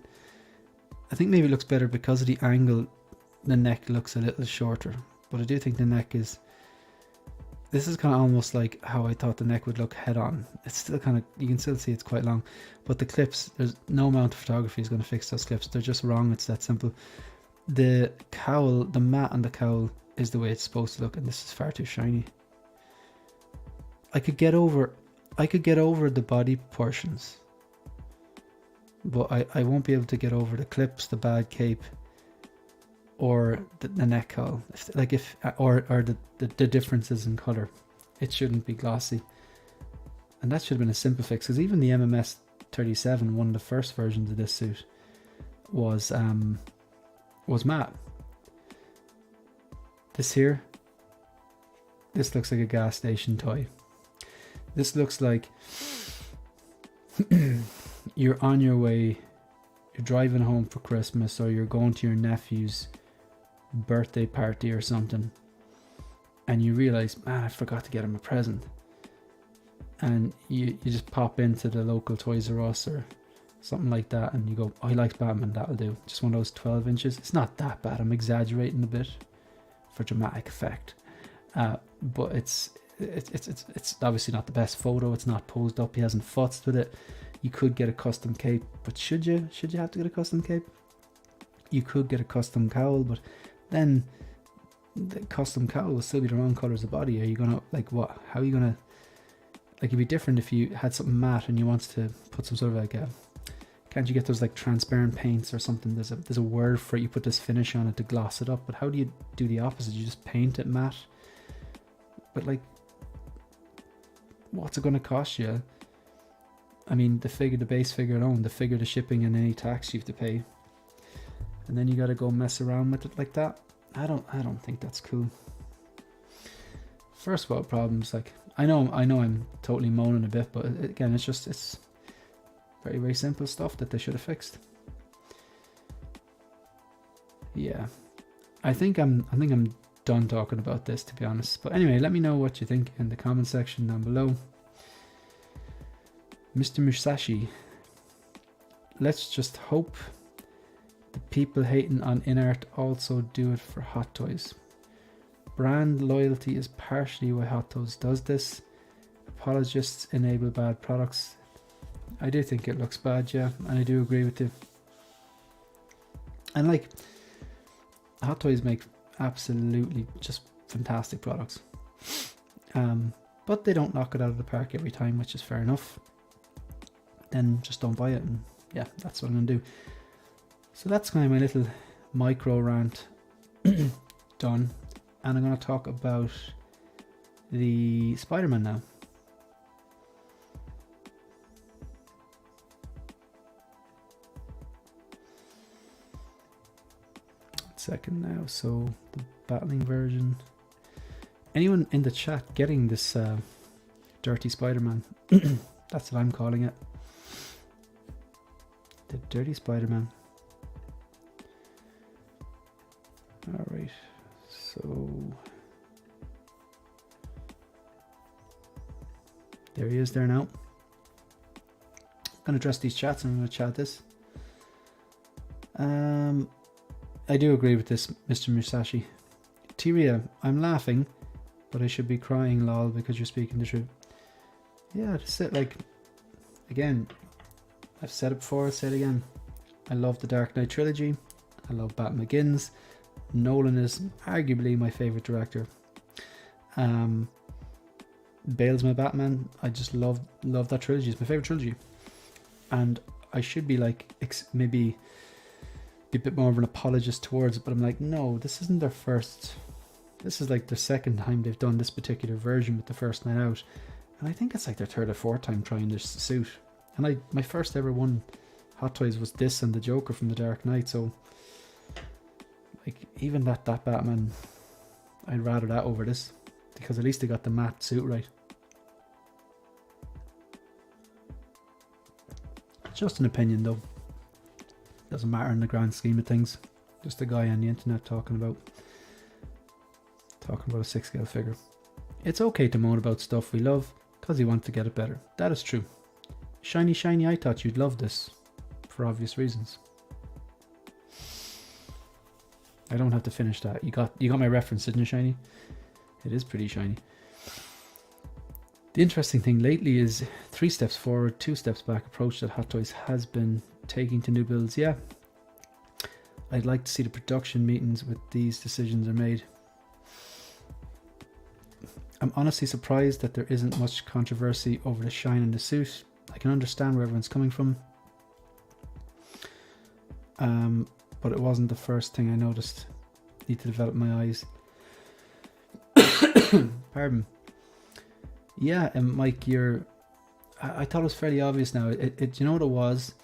I think maybe it looks better because of the angle. The neck looks a little shorter, but I do think the neck is... This is kind of almost like how I thought the neck would look head on. It's still kind of... You can still see it's quite long, but the clips, there's no amount of photography is going to fix those clips. They're just wrong. It's that simple. The cowl, the mat on the cowl is the way it's supposed to look, and this is far too shiny. I could get over the body proportions, but I won't be able to get over the clips, the bad cape, or the neck cowl. Or the differences in color. It shouldn't be glossy, and that should have been a simple fix, because even the MMS 37, one of the first versions of this suit, was matte. This here, this looks like a gas station toy. This looks like you're on your way you're driving home for Christmas, or you're going to your nephew's birthday party or something, and you realize, man, I forgot to get him a present, and you just pop into the local Toys R Us or something like that, and you go, oh, he likes Batman, that'll do. Just one of those 12 inches. It's not that bad. I'm exaggerating a bit for dramatic effect, but it's obviously not the best photo. It's not posed up. He hasn't futzed with it. You could get a custom cape, but should you have to get a custom cape? You could get a custom cowl, but then the custom cowl will still be the wrong colours of body. Are you gonna, like, what? How are you gonna, like, it'd be different if you had something matte and you wanted to put some sort of like a, can't you get those like transparent paints or something? There's a word for it. You put this finish on it to gloss it up, but how do you do the opposite? You just paint it matte. But like, what's it going to cost you? I mean, the base figure alone, the shipping and any tax you have to pay, and then you got to go mess around with it like that. I don't think that's cool. First world problems. Like, I know I'm totally moaning a bit, but again, it's very, very simple stuff that they should have fixed. Yeah, I think I'm done talking about this, to be honest. But anyway, let me know what you think in the comment section down below. Mr. Musashi, let's just hope the people hating on InArt also do it for Hot Toys. Brand loyalty is partially why Hot Toys does this. Apologists enable bad products. I do think it looks bad, yeah, and I do agree with you. And like, Hot Toys make absolutely just fantastic products, but they don't knock it out of the park every time, which is fair enough. Then just don't buy it, and yeah, that's what I'm gonna do. So that's kind of my little micro rant done, and I'm gonna talk about the Spider-Man now. Second now, so the battling version. Anyone in the chat getting this dirty Spider-Man? That's what I'm calling it. The dirty Spider-Man. Alright, so there he is there now. I'm gonna address these chats and I'm gonna chat this. I do agree with this, Mr. Musashi. Tyria, I'm laughing, but I should be crying, lol, because you're speaking the truth. Yeah, that's it. Like, again, I've said it before, I'll say it again. I love the Dark Knight trilogy. I love Batman Begins. Nolan is arguably my favourite director. Bale's my Batman. I just love that trilogy. It's my favourite trilogy. And I should be like, maybe be a bit more of an apologist towards it, but I'm like, no, this isn't their first. This is like their second time they've done this particular version with the first night out, and I think it's like their third or fourth time trying this suit. And my first ever one Hot Toys was this and the Joker from the Dark Knight, so like even that Batman, I'd rather that over this, because at least they got the matte suit right. Just an opinion though. Doesn't matter in the grand scheme of things. Just a guy on the internet talking about a 6-scale figure. It's okay to moan about stuff we love because we want to get it better. That is true. Shiny, I thought you'd love this for obvious reasons. I don't have to finish that. You got my reference, didn't you, Shiny? It is pretty shiny. The interesting thing lately is 3 steps forward, 2 steps back approach that Hot Toys has been taking to new builds. Yeah, I'd like to see the production meetings with these decisions are made. I'm honestly surprised that there isn't much controversy over the shine in the suit. I can understand where everyone's coming from, but it wasn't the first thing I noticed. Need to develop my eyes. Pardon. Yeah, and Mike, I thought it was fairly obvious now. You know what it was?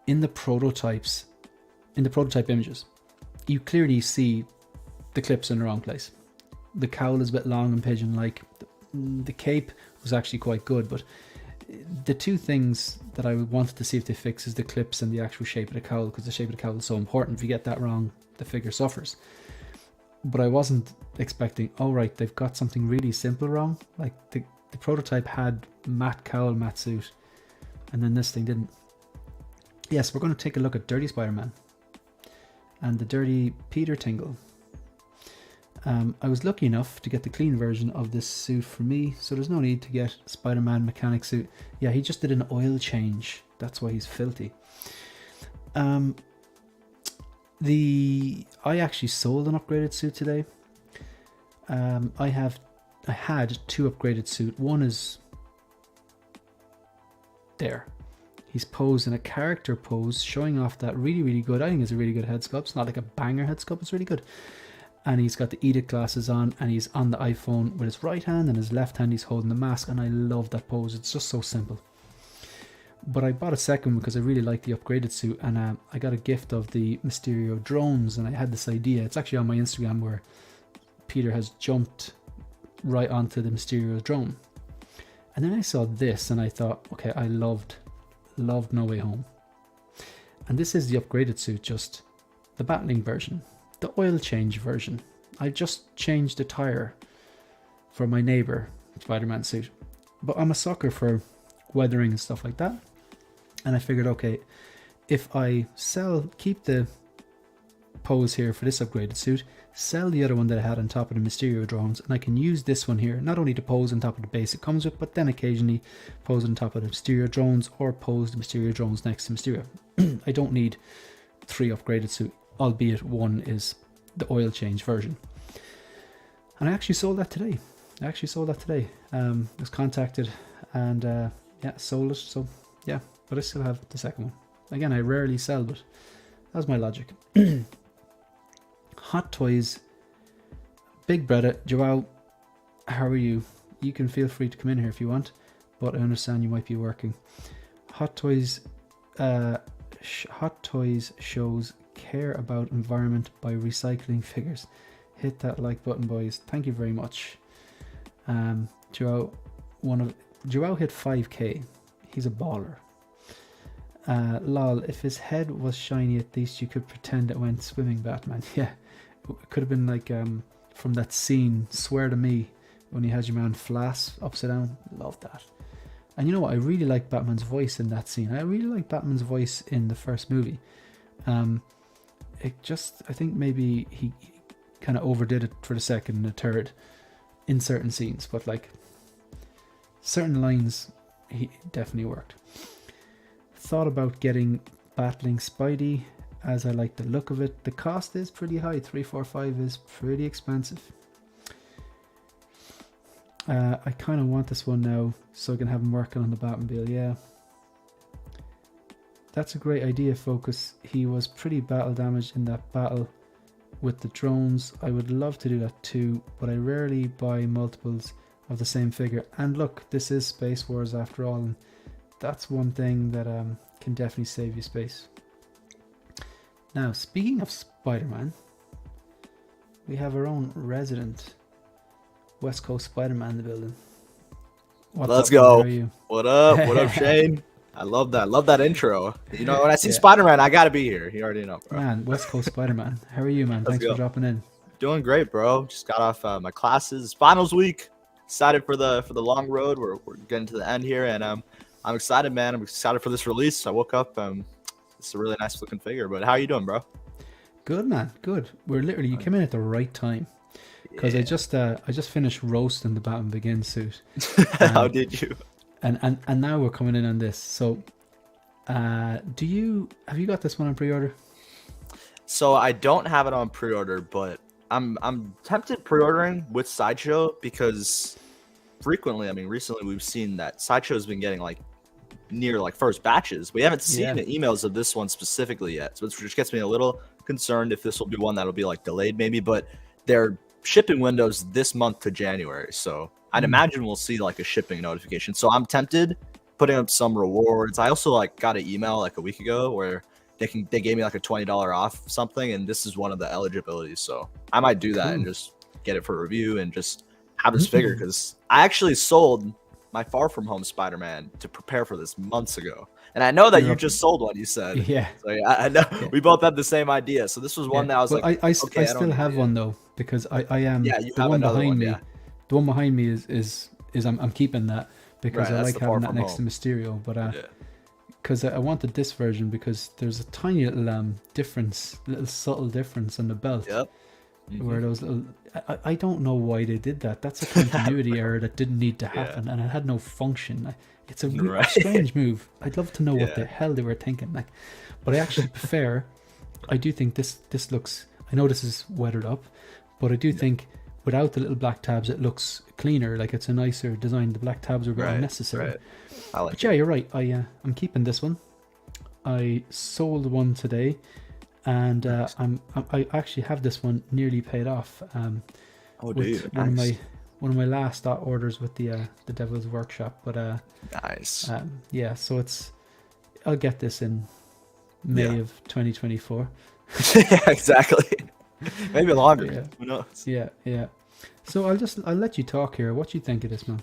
In the prototype images, you clearly see the clips in the wrong place. The cowl is a bit long and pigeon-like. The cape was actually quite good, but the two things that I wanted to see if they fix is the clips and the actual shape of the cowl, because the shape of the cowl is so important. If you get that wrong, the figure suffers. But I wasn't expecting, oh right, they've got something really simple wrong. Like the prototype had matte cowl, matte suit, and then this thing didn't. Yes, we're going to take a look at Dirty Spider-Man and the Dirty Peter Tingle. I was lucky enough to get the clean version of this suit for me, so there's no need to get Spider-Man mechanic suit. Yeah, he just did an oil change. That's why he's filthy. I actually sold an upgraded suit today. I had 2 upgraded suit. One is there. He's posed in a character pose, showing off that really good. I think it's a really good head sculpt. It's not like a banger head sculpt. It's really good. And he's got the Edict glasses on, and he's on the iPhone with his right hand, and his left hand he's holding the mask, and I love that pose. It's just so simple. But I bought a second because I really like the upgraded suit, and I got a gift of the Mysterio drones, and I had this idea. It's actually on my Instagram where Peter has jumped right onto the Mysterio drone. And then I saw this, and I thought, okay, I loved No Way Home. And this is the upgraded suit, just the battling version. The oil change version. I just changed the tire for my neighbor Spider-Man suit, but I'm a sucker for weathering and stuff like that, and I figured, okay, if I keep the pose here for this upgraded suit, sell the other one that I had on top of the Mysterio drones, and I can use this one here not only to pose on top of the base it comes with, but then occasionally pose on top of the Mysterio drones, or pose the Mysterio drones next to Mysterio. I don't need 3 upgraded suit, albeit one is the oil change version. And I actually sold that today. I was contacted and yeah, sold it. So yeah, but I still have the second one. Again, I rarely sell, but that was my logic. Hot Toys, Big Brother, Joao, how are you? You can feel free to come in here if you want, but I understand you might be working. Hot Toys shows care about environment by recycling figures. Hit that like button, boys. Thank you very much. Joao hit 5k. He's a baller. Lol, if his head was shiny, at least you could pretend it went swimming, Batman. Yeah, it could have been like from that scene, Swear to Me, when he has your man Flass upside down. Love that. And you know what? I really like Batman's voice in that scene. I really like Batman's voice in the first movie. I think maybe he kind of overdid it for the second and the third in certain scenes, but like certain lines, he definitely worked. Thought about getting Battling Spidey, as I like the look of it. The cost is pretty high. 345 is pretty expensive. I kind of want this one now so I can have him working on the Batmobile. Yeah, that's a great idea, Focus. He was pretty battle damaged in that battle with the drones. I would love to do that too, but I rarely buy multiples of the same figure. And look, this is Space Wars after all, and that's one thing that can definitely save you space. Now, speaking of Spider-Man, we have our own resident West Coast Spider-Man in the building. Let's go. What up? What up, Shane? I love that. Love that intro. You know, when I see Spider-Man, I gotta be here. You already know, bro. Man, West Coast Spider-Man. How are you, man? Thanks for dropping in. Doing great, bro. Just got off my classes. Finals week. Excited for the long road. We're getting to the end here, and I'm excited, man. I'm excited for this release. I woke up. It's a really nice looking figure. But how are you doing, bro? Good, man. Good. You came in at the right time. Because I just finished roasting the Batman Begins suit. How did you? And now we're coming in on this. So, have you got this one on pre-order? So I don't have it on pre-order, but I'm tempted pre-ordering with Sideshow because recently we've seen that Sideshow's been getting near first batches. We haven't seen the emails of this one specifically yet, so which gets me a little concerned if this will be one that'll be delayed maybe. But their shipping windows this month to January, so I'd imagine we'll see a shipping notification. So I'm tempted putting up some rewards. I also got an email a week ago where they gave me a $20 off something, and this is one of the eligibilities. So I might do that and just get it for review and just have this figure, because I actually sold my Far From Home Spider-Man to prepare for this months ago, and I know that You're you up. just sold one. You said, Yeah, so yeah, I know yeah, we both had the same idea. So this was yeah. one that I was Well, like, I okay, I don't still need have it. one though, because I am Yeah, you the have one another behind one. me. Yeah, The one behind me is I'm keeping that because right. I That's like the having Far that From next to Home. Mysterio. But Yeah. because I wanted this version because there's a tiny little difference, little subtle difference on the belt Yep. where Hmm. those little. I don't know why they did that. That's a continuity error that didn't need to Yeah. happen, and it had no function. It's a Right. strange move. I'd love to know what the Yeah. hell they were thinking. Like, but I actually prefer. I do think this looks. I know this is weathered up, but I do Yeah. think without the little black tabs, it looks cleaner. Like it's a nicer design. The black tabs are a bit Right. unnecessary. Right. I like But yeah, it. you're right. I'm keeping this one. I sold one today, and Nice. I actually have this one nearly paid off. Oh, With dude. one of Nice. my last orders with the Devil's Workshop. But Nice. yeah, so I'll get this in Yeah. May of 2024. Yeah. Exactly. Maybe longer. Yeah, Who knows? yeah. So I'll let you talk here. What you think of this, man?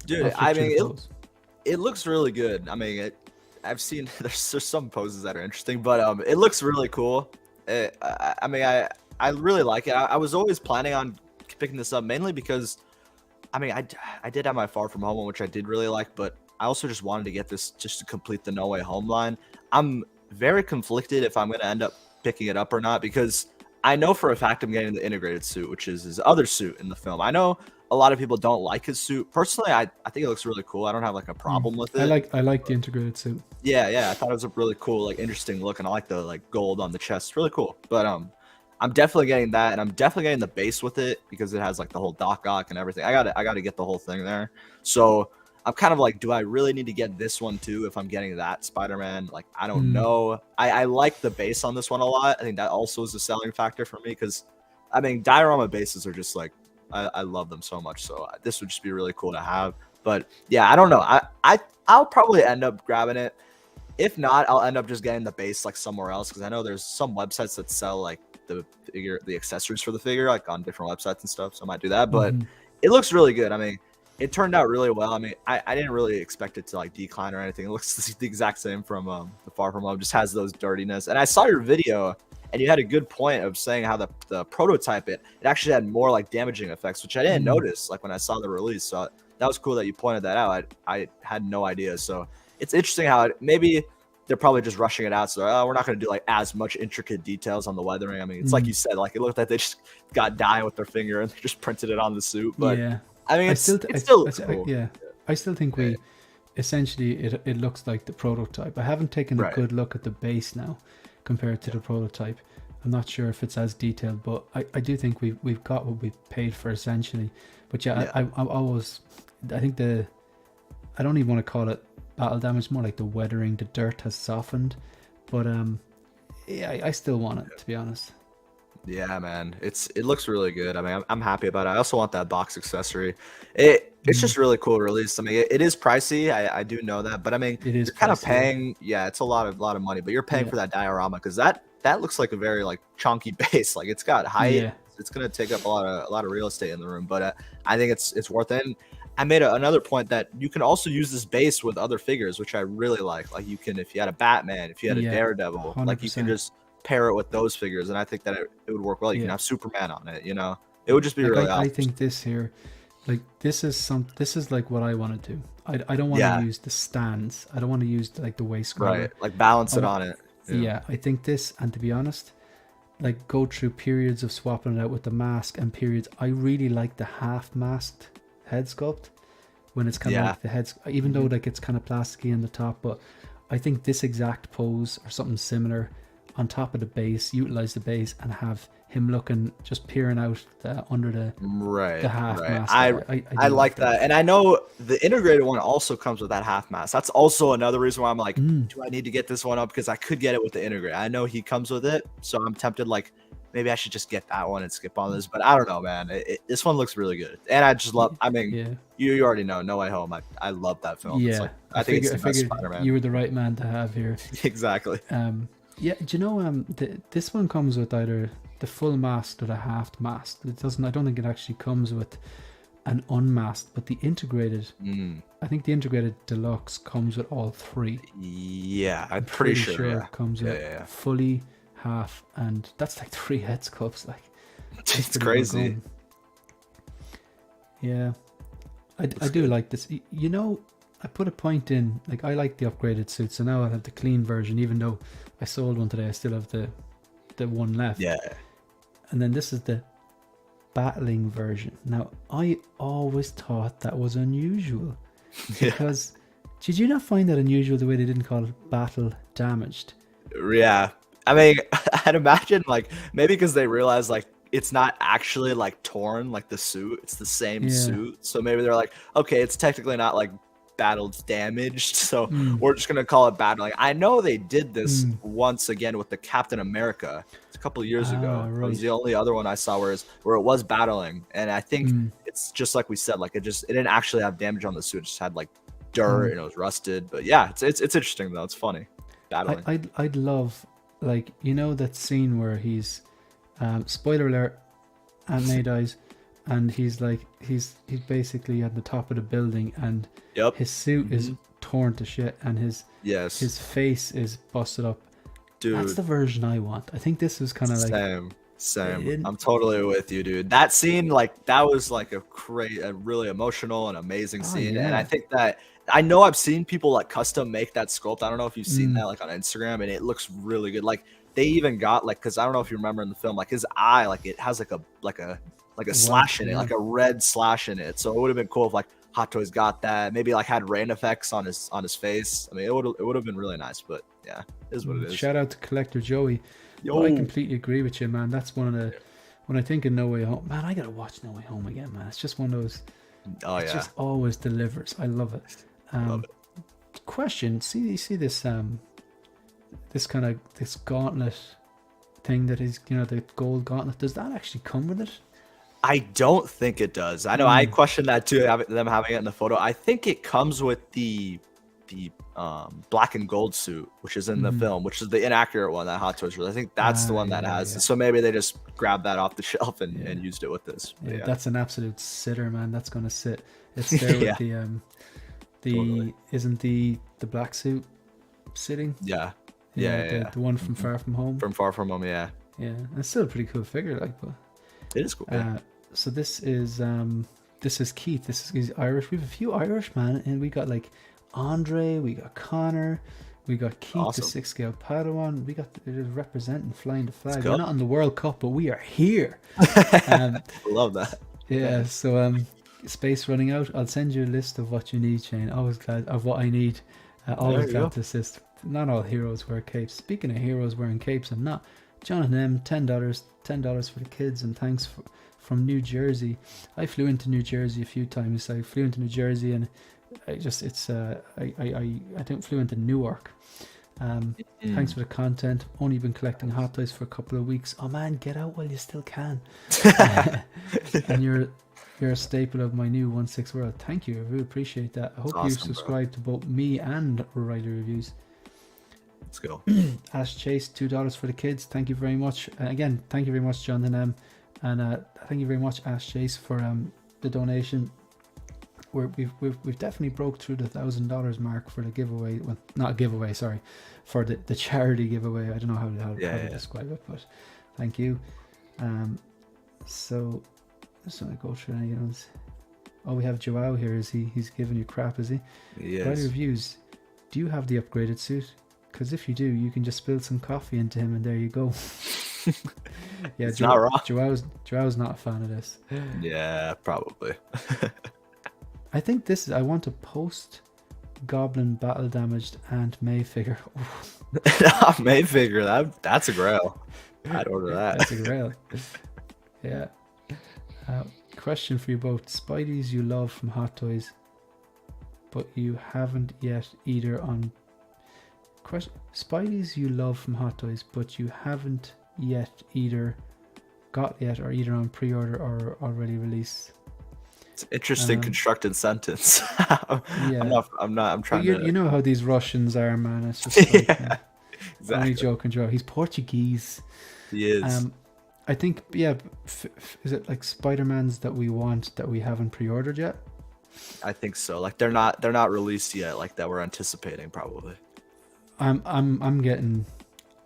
Dude, I'll flip I through mean, the pose. it looks really good. I mean, I've seen there's some poses that are interesting, but it looks really cool. I mean, I really like it. I was always planning on picking this up mainly because, I mean, I did have my Far From Home one, which I did really like, but I also just wanted to get this just to complete the No Way Home line. I'm very conflicted if I'm going to end up picking it up or not because I know for a fact I'm getting the integrated suit, which is his other suit in the film. I know a lot of people don't like his suit. Personally, I think it looks really cool. I don't have like a problem with it. I like the integrated suit. Yeah, I thought it was a really cool, like interesting look, and I like the like gold on the chest. It's really cool. But I'm definitely getting that, and I'm definitely getting the base with it because it has like the whole Doc Ock and everything. I got to get the whole thing there. So I'm kind of like, do I really need to get this one too if I'm getting that Spider-Man? Like, I don't know. I like the base on this one a lot. I think that also is a selling factor for me because, I mean, diorama bases are just like, I love them so much. So this would just be really cool to have. But yeah, I don't know. I'll probably end up grabbing it. If not, I'll end up just getting the base like somewhere else because I know there's some websites that sell like the accessories for the figure, like on different websites and stuff. So I might do that. But it looks really good. I mean, it turned out really well. I mean, I didn't really expect it to like decline or anything. It looks the exact same from the Far From Home. Just has those dirtiness. And I saw your video, and you had a good point of saying how the prototype it actually had more like damaging effects, which I didn't notice like when I saw the release. So that was cool that you pointed that out. I had no idea. So it's interesting how maybe they're probably just rushing it out. So we're not going to do like as much intricate details on the weathering. I mean, it's like you said, like it looked like they just got dye with their finger and they just printed it on the suit. But Yeah. I mean, it still looks cool. Yeah, I still think we essentially it looks like the prototype. I haven't taken a good look at the base now compared to the prototype. I'm not sure if it's as detailed, but I do think we've got what we've paid for essentially. But yeah, I think I don't even want to call it battle damage, more like the weathering, the dirt has softened. But yeah, I still want it, to be honest. Yeah, man, it looks really good. I mean, I'm happy about it. I also want that box accessory. It's just really cool release. I mean, it is pricey. I do know that, but I mean, It is you're kind of pricey, paying. Yeah, it's a lot of money, but you're paying for that diorama because that looks like a very like chunky base. Like it's got height. Yeah. It's gonna take up a lot of real estate in the room, but I think it's worth it. And I made another point that you can also use this base with other figures, which I really like. Like you can, if you had a Batman, if you had a Daredevil, 100%. like you can just pair it with those figures, and I think that it would work well. You can have Superman on it, it would just be really awesome. I think this here, like this is like what I want to do. I don't want to use the stands. I don't want to use like the waist cover. Right, like balance it on it. Yeah, I think this, and to be honest, like go through periods of swapping it out with the mask and periods. I really like the half masked head sculpt when it's kind of like the heads, even though like it's kind of plasticky in the top. But I think this exact pose or something similar on top of the base, utilize the base and have him looking just peering out under the half mask. I like that. And I know the integrated one also comes with that half mask. That's also another reason why I'm like, do I need to get this one up? Because I could get it with the integrated. I know he comes with it, so I'm tempted like maybe I should just get that one and skip on this. But I don't know, man. This one looks really good, and I just love. I mean, you already know No Way Home. I love that film. Yeah, it's like, I think it's the best figured Spider-Man. you were the right man to have here. Exactly. Yeah, do you know this one comes with either the full mask or the half mask. It doesn't. I don't think it actually comes with and unmasked, but the integrated, Mm. I think the integrated deluxe comes with all three. Yeah, I'm Pretty pretty sure. it comes Yeah, with yeah, fully, half, and that's like 3 heads cups. Like, yeah. that's It's pretty well crazy. going. Yeah, I Looks do good. like this. You know, I put a point in, like, I like the upgraded suit, so now I have the clean version, even though I sold one today, I still have the one left. Yeah. And then this is the battling version. Now, I always thought that was unusual, Yeah. because did you not find that unusual, the way they didn't call it battle damaged? Yeah. I mean, I'd imagine like maybe because they realize like it's not actually like torn like the suit, it's the same Yeah. suit. So maybe they're like, okay, it's technically not like battle damaged, so Mm. we're just gonna call it battling. I know they did this Mm. once again with the Captain America. It's a couple of years ago. That was Right. the only other one I saw where it was battling, and I think Mm. it's just like we said, like it didn't actually have damage on the suit. It just had like dirt and it was rusted. But yeah, it's interesting though. It's funny battling. I'd love, like, you know, that scene where he's, spoiler alert, Aunt May dies, and he's like, he's basically at the top of the building, and Yep. his suit is torn to shit, and his Yes. face is busted up. Dude. That's the version I want. I think this was kind of like, Same. I'm totally with you, dude. That scene, like, that was like a really emotional and amazing scene. And yeah. I think that I know I've seen people like custom make that sculpt. I don't know if you've seen that like on Instagram, and it looks really good. Like they even got like, because I don't know if you remember in the film, like his eye, like it has like a slash in it, like a red slash in it. So it would have been cool if like Hot Toys got that. Maybe like had rain effects on his face. I mean, it would have been really nice. But yeah, it is what it is. Shout out to Collector Joey. Yo. I completely agree with you, man. That's one of the, when I think of No Way Home, man, I gotta watch No Way Home again, man. It's just one of those. Oh it yeah. just always delivers. I love it. Love it. Question: you see this this gauntlet thing that is, you know, the gold gauntlet. Does that actually come with it? I don't think it does. I know I questioned that too, them having it in the photo. I think it comes with the black and gold suit, which is in the film, which is the inaccurate one that Hot Toys. I think that's the one that has. Yeah. So maybe they just grabbed that off the shelf and used it with this. Yeah, Yeah. that's an absolute sitter, man. That's gonna sit. It's there with Totally. isn't the black suit sitting? Yeah. The one from Far From Home. From Far From Home, yeah. Yeah, it's still a pretty cool figure, like. But It is cool. Yeah. so this is Keith. He's Irish. We have a few Irish, man, and we got like Andre, we got Connor, we got Keith, Awesome. the 6-scale Padawan. We got representing, flying the flag. go. We're not in the World Cup, but we are here. Love that. Yeah. So space running out. I'll send you a list of what you need, Shane. Always glad of what I need. Always you glad go. to assist. Not all heroes wear capes. Speaking of heroes wearing capes, and not Jonathan M. $10 for the kids, and thanks from New Jersey. I flew into New Jersey a few times. I flew into New Jersey, and I flew into Newark. Thanks for the content. Only been collecting Hot Toys for a couple of weeks. Oh man, get out while you still can. And you're a staple of my new 1/6 world. Thank you. I really appreciate that. I hope you subscribe to both me and Rider Reviews. Let's go. Ash Chase, $2 for the kids. Thank you very much. Again, thank you very much, Jonathan M. And thank you very much, Ash Chase, for the donation. We've definitely broke through the $1,000 mark for the giveaway. Well, not a giveaway, sorry, for the charity giveaway. I don't know how to describe it, but thank you. So just want to go through any of those. Oh, we have Joao here. He's giving you crap, is he? Yes. Rider Reviews, do you have the upgraded suit? Because if you do, you can just spill some coffee into him, and there you go. Yeah, It's not wrong. Joao's not a fan of this. Yeah, probably. I think I want to post Goblin battle damaged Aunt May figure. May figure that's a grail. I'd order that. That's a grail. Yeah. Question for you both: Spideys you love from Hot Toys, but you haven't yet either on. Spideys you love from Hot Toys, but you haven't yet either got yet or either on pre-order or already released. It's an interesting constructed sentence. Yeah. I'm trying You know how these Russians are, man. It's just like, exactly. only joking, Joe. He's Portuguese. He is. I think, yeah, is it like Spider-Mans that we want that we haven't pre-ordered yet? I think so. Like they're not released yet, like that we're anticipating probably. I'm getting,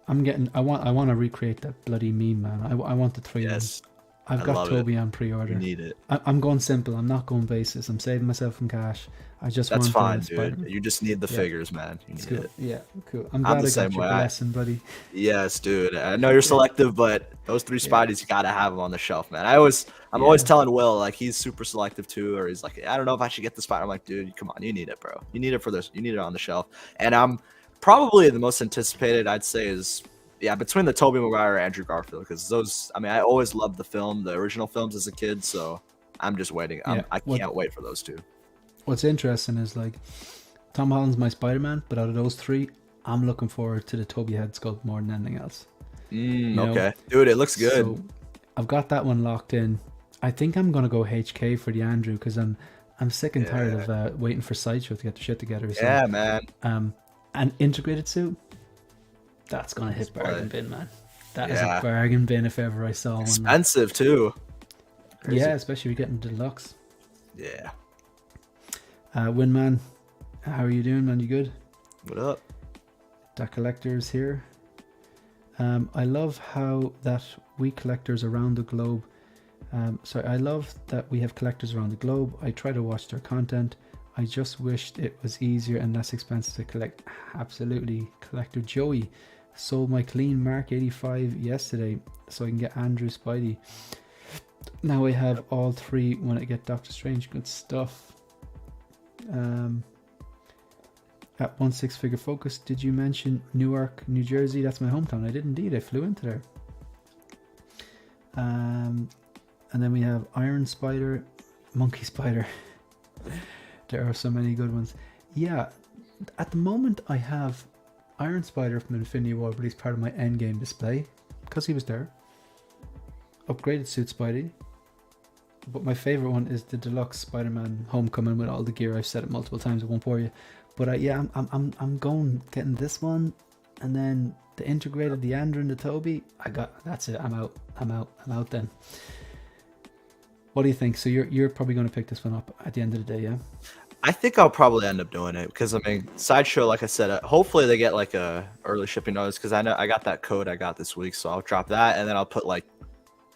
I want to recreate that bloody meme, man. I want the three of them. Yes, I've I got love Toby it. on You pre-order. need it. I'm going simple. I'm not going basis. I'm saving myself some cash. I just That's want fine, the dude. Spider-Man. You just need the Yeah, figures, man. You it's need cool. it. Yeah, cool. I'm I'm glad the I same got your way. blessing, buddy. Yes, dude. I know you're selective, but those three Yeah, Spideys, you gotta have them on the shelf, man. I'm always yeah, telling Will, like he's super selective too, or he's like, I don't know if I should get the Spider. I'm like, dude, come on, you need it, bro. You need it for this. You need it on the shelf. And I'm probably the most anticipated, I'd say, is yeah, between the Tobey Maguire and Andrew Garfield, because those. I mean, I always loved the original films as a kid, so I'm just waiting. yeah. I can't wait for those two. What's interesting is like Tom Holland's my Spider-Man, but out of those three, I'm looking forward to the Toby head sculpt more than anything else. You know? Okay, dude, it looks good. So I've got that one locked in. I think I'm gonna go HK for the Andrew because I'm sick and tired of waiting for Sideshow to get the shit together. So, Yeah, man. an integrated suit, that's gonna hit bargain bin, man. That is a bargain bin if ever I saw one. Expensive too. Crazy. Yeah, especially if you're getting deluxe. Yeah. Winman, how are you doing, man? You good? What up? That collectors here. I love how that we collectors around the globe. I love that we have collectors around the globe. I try to watch their content. I just wished it was easier and less expensive to collect. Absolutely. Collector Joey sold my clean Mark 85 yesterday so I can get Andrew Spidey. Now I have all three when I get Doctor Strange. Good stuff. At 1/6 Figure Focus, did you mention Newark, New Jersey? That's my hometown. I did indeed. I flew into there. And then we have Iron Spider, Monkey Spider. There are so many good ones. Yeah, at the moment I have Iron Spider from Infinity War, but he's part of my Endgame display because he was there. Upgraded suit Spidey. But my favorite one is the deluxe Spider-Man Homecoming with all the gear. I've said it multiple times. I won't bore you. But yeah, I'm going getting this one, and then the integrated, the Andrew and the Toby. That's it. I'm out then. What do you think? So you're probably going to pick this one up at the end of the day, yeah? I think I'll probably end up doing it because I mean, Sideshow, like I said, hopefully they get like a early shipping notice because I know I got that code I got this week, so I'll drop that and then I'll put like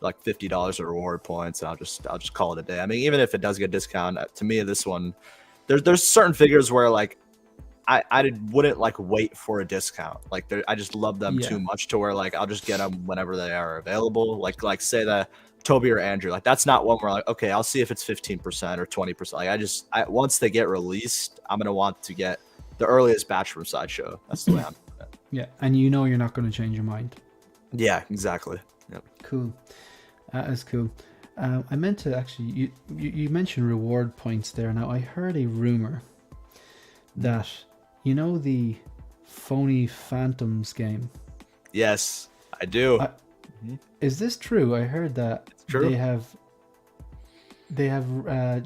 $50 of reward points and I'll just call it a day. I mean, even if it does get a discount, to me this one, there's certain figures where like I wouldn't like wait for a discount. Like I just love them too much to where like I'll just get them whenever they are available. Like say the Toby or Andrew, like that's not one where like, okay, I'll see if it's 15% or 20%. Like once they get released, I'm gonna want to get the earliest batch from Sideshow. That's the way I'm doing it. Yeah, and you know you're not going to change your mind. Yeah, exactly. Yep. Cool. That is cool. I meant to actually, you mentioned reward points there. Now I heard a rumor that you know the phony Phantoms game. Yes, I do. Is this true? I heard that they have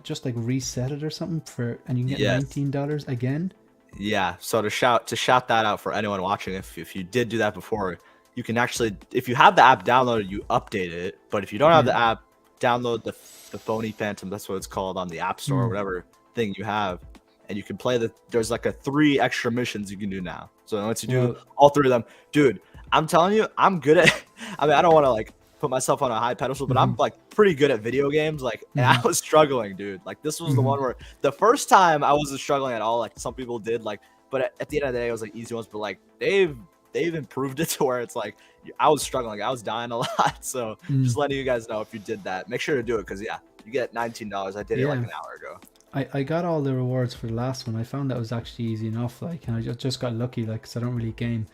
just like reset it or something and you can get $19 again. Yeah. So to shout that out for anyone watching, if you did do that before, you can actually, if you have the app downloaded, you update it. But if you don't have the app, download the phony Phantom. That's what it's called on the App Store or whatever thing you have, and you can play there's like 3 extra missions you can do now. So once you do all 3 of them, dude, I'm telling you, I'm good at. I mean, I don't want to like put myself on a high pedestal, but I'm like pretty good at video games. Like, and I was struggling, dude. Like, this was the one where the first time I wasn't struggling at all. Like, some people did, like, but at the end of the day, it was like easy ones. But like, they've improved it to where it's like I was struggling. I was dying a lot. So just letting you guys know if you did that, make sure to do it because you get $19. I did it like an hour ago. I got all the rewards for the last one. I found that was actually easy enough. Like, and I just got lucky. Like, cause I don't really game.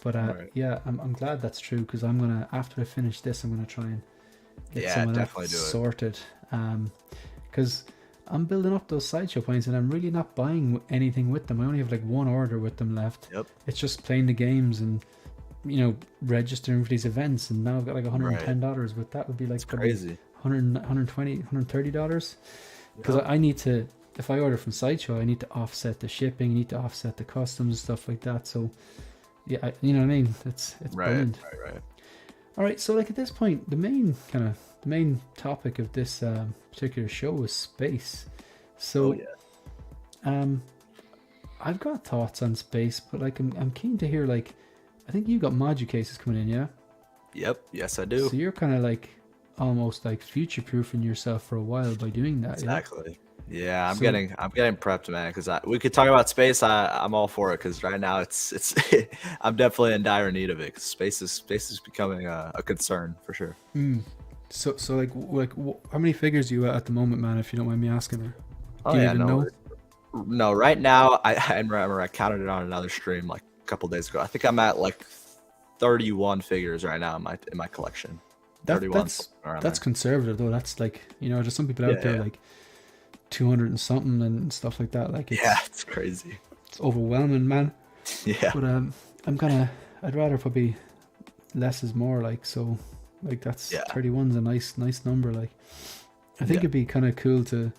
But yeah, I'm glad that's true because I'm gonna, after I finish this, I'm gonna try and get some of that sorted. Because I'm building up those Sideshow points and I'm really not buying anything with them. I only have like 1 order with them left. It's just playing the games and registering for these events. And now I've got like $110. But that would be like crazy. $120, $130. Because I need to, if I order from Sideshow, I need to offset the shipping, I need to offset the customs, stuff like that. So. Yeah, you know what I mean. It's brilliant. All right, so like at this point, the main topic of this particular show is space. So Oh yeah. um, I've got thoughts on space, but like I'm keen to hear like, I think you got module cases coming in, yeah? Yep. Yes, I So do. you're kind of like almost like future proofing yourself for a while by doing that, yeah? Exactly. Yeah, I'm So getting prepped, man. Because we could talk about space. I'm all for it. Because right now it's I'm definitely in dire need of it. 'Cause space is becoming a concern for sure. so like how many figures are you at the moment, man? If you don't mind me asking, or Oh do you yeah, even know? no. Right now, I remember I counted it on another stream like a couple days ago. I think I'm at like 31 figures right now in my collection. That 31 that's around that's there. conservative though. That's like, there's some people out Yeah, there yeah, like 200 and something and stuff like that. Like yeah. It's crazy. it's overwhelming, man. Yeah, But I'd rather probably less is more. Like, so like that's yeah, 31's a nice number. Like I think yeah. it'd be kind of cool to.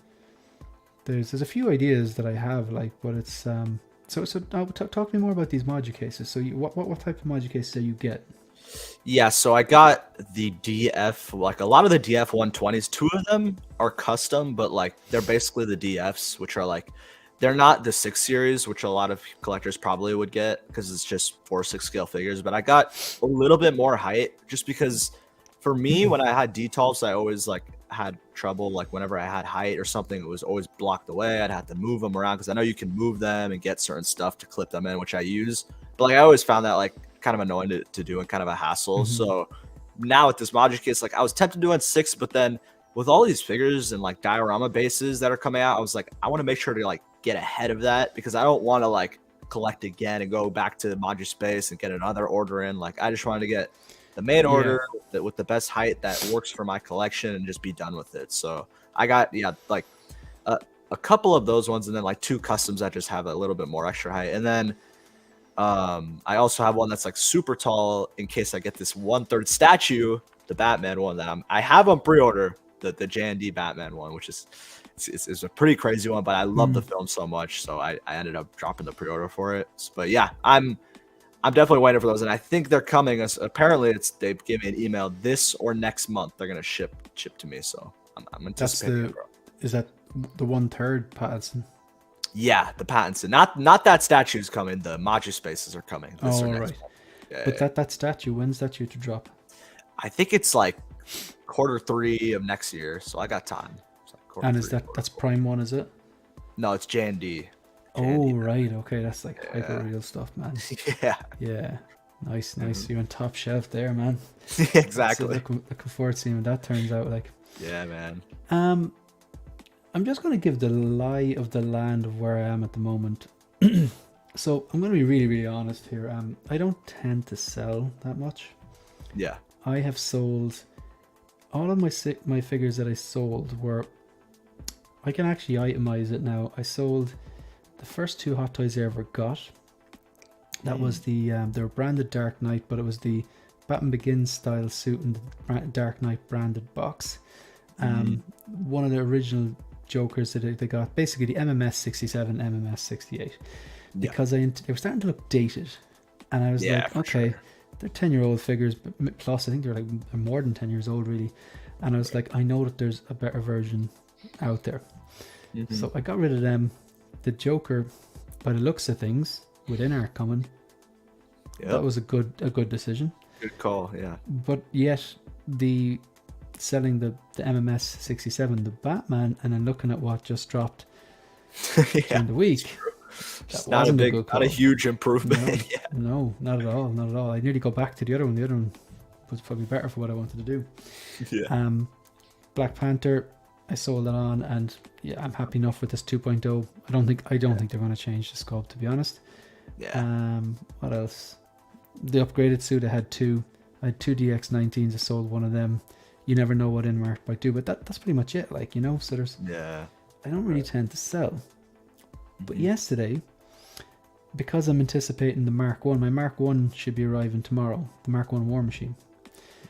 There's a few ideas that I have, like, but it's talk to me more about these module cases. So what type of module cases do you get? Yeah, so I got the DF, like a lot of the DF 120s. Two of them are custom, but like they're basically the DFs, which are like they're not the 6 series, which a lot of collectors probably would get because it's just 4/6 scale figures. But I got a little bit more height just because for me, when I had detolfs, I always like had trouble. Like whenever I had height or something, it was always blocked away. I'd have to move them around because I know you can move them and get certain stuff to clip them in, which I use. But like I always found that like kind of annoying to do and kind of a hassle. So now with this module case, like I was tempted to do on 6, but then with all these figures and like diorama bases that are coming out, I was like, I want to make sure to like get ahead of that because I don't want to like collect again and go back to module space and get another order in. Like I just wanted to get the main Yeah. order that with the best height that works for my collection and just be done with it. So I got like a couple of those ones and then like 2 customs that just have a little bit more extra height. And then I also have one that's like super tall in case I get this 1/3 statue, the Batman one that I have on pre-order, the J&D Batman one, which is it's a pretty crazy one, but I love the film so much, so I ended up dropping the pre-order for it. But yeah, I'm definitely waiting for those, and I think they're coming. As apparently, they've given me an email this or next month. They're gonna ship to me, so I'm anticipating it, bro. Is that the 1/3 Patterson? Yeah, the patents, and not that statue's coming. The module spaces are coming. This or Oh, next right. month. Yeah, But yeah. that statue, when's that due to drop? I think it's like Q3 of next year, so I got time. It's like quarter And is three, that's Prime One, is it? No, it's J&D. Oh, right. Okay, that's like Yeah. hyper real stuff, man. Yeah, Yeah. Nice. You're on top shelf there, man. So exactly. looking forward to seeing what that turns out like. Yeah, man. I'm just going to give the lie of the land of where I am at the moment. So I'm going to be really, really honest here. I don't tend to sell that much. Yeah. I have sold all of my figures that I sold were. I can actually itemize it now. I sold the first 2 Hot Toys I ever got. That was they were branded Dark Knight, but it was the Batman Begins style suit and the Dark Knight branded box. One of the original Jokers that they got, basically the MMS 67, MMS 68, because they were starting to look dated, and I was like, okay, they're 10-year-old figures, but plus I think they're more than 10 years old really, and I was like, I know that there's a better version out there, so I got rid of them. The Joker, by the looks of things, with art coming, that was a good decision. Good call, yeah. But yet selling the MMS 67, the Batman, and then looking at what just dropped in the week, that wasn't a good call. Not a huge improvement. No, not at all. I nearly go back to the other one. The other one was probably better for what I wanted to do. Yeah. Black Panther, I sold it on, and yeah, I'm happy enough with this 2.0. I don't think they're going to change the sculpt, to be honest. Yeah. What else? The upgraded suit, I had 2 DX19s. I sold one of them. You never know what Inmark might do, but that's pretty much it. Like, so there's. Yeah. I don't really tend to sell. But yesterday, because I'm anticipating the Mark 1, my Mark 1 should be arriving tomorrow. The Mark 1 War Machine.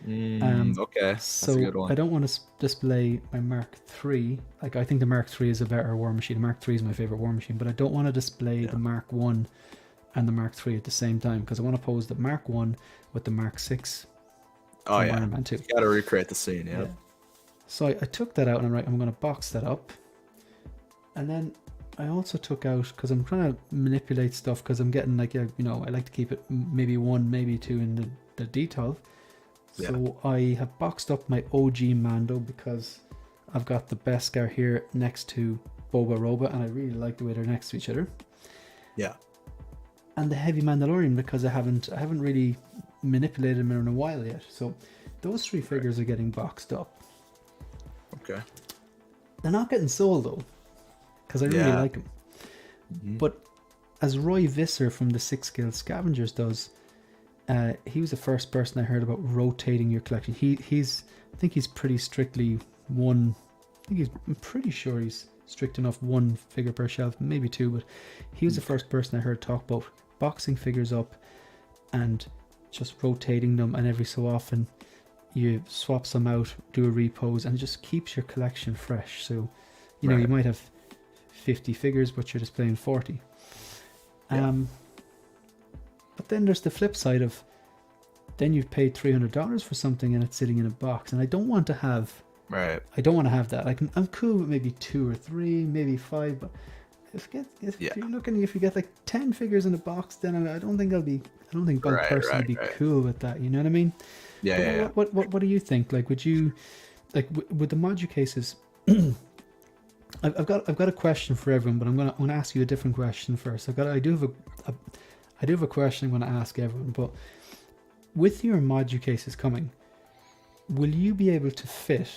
Okay. That's a good one. I don't want to display my Mark 3. Like, I think the Mark 3 is a better War Machine. The Mark 3 is my favorite War Machine, but I don't want to display the Mark 1 and the Mark 3 at the same time, because I want to pose the Mark 1 with the Mark 6 Oh from yeah, Iron Man 2. you gotta recreate the scene. Yeah. So I took that out and I'm going to box that up. And then I also took out, because I'm trying to manipulate stuff, because I'm getting like, I like to keep it maybe 1, maybe 2 in the detail. So I have boxed up my OG Mando, because I've got the Beskar here next to Boba Roba, and I really like the way they're next to each other. Yeah. And the Heavy Mandalorian, because I haven't really manipulated them in a while yet. So those 3 figures are getting boxed up. Okay. They're not getting sold though, because I really like them. Mm-hmm. But as Roy Visser from the 6 Scale Scavengers does, he was the first person I heard about rotating your collection. I think he's pretty strictly I'm pretty sure he's strict enough 1 figure per shelf, maybe 2, but he was the first person I heard talk about boxing figures up and just rotating them, and every so often you swap some out, do a repose, and it just keeps your collection fresh. So, you might have 50 figures, but you're displaying 40. But then there's the flip side of, then you've paid $300 for something and it's sitting in a box, and I don't want to have that. I'm cool with maybe 2 or 3, maybe 5, but if you get like 10 figures in a box, then I don't think I'll personally be cool with that. You know what I mean? What do you think? Like, would you, like, with the module cases? I've got a question for everyone, but I'm gonna ask you a different question first. I do have a question I'm gonna ask everyone, but with your module cases coming, will you be able to fit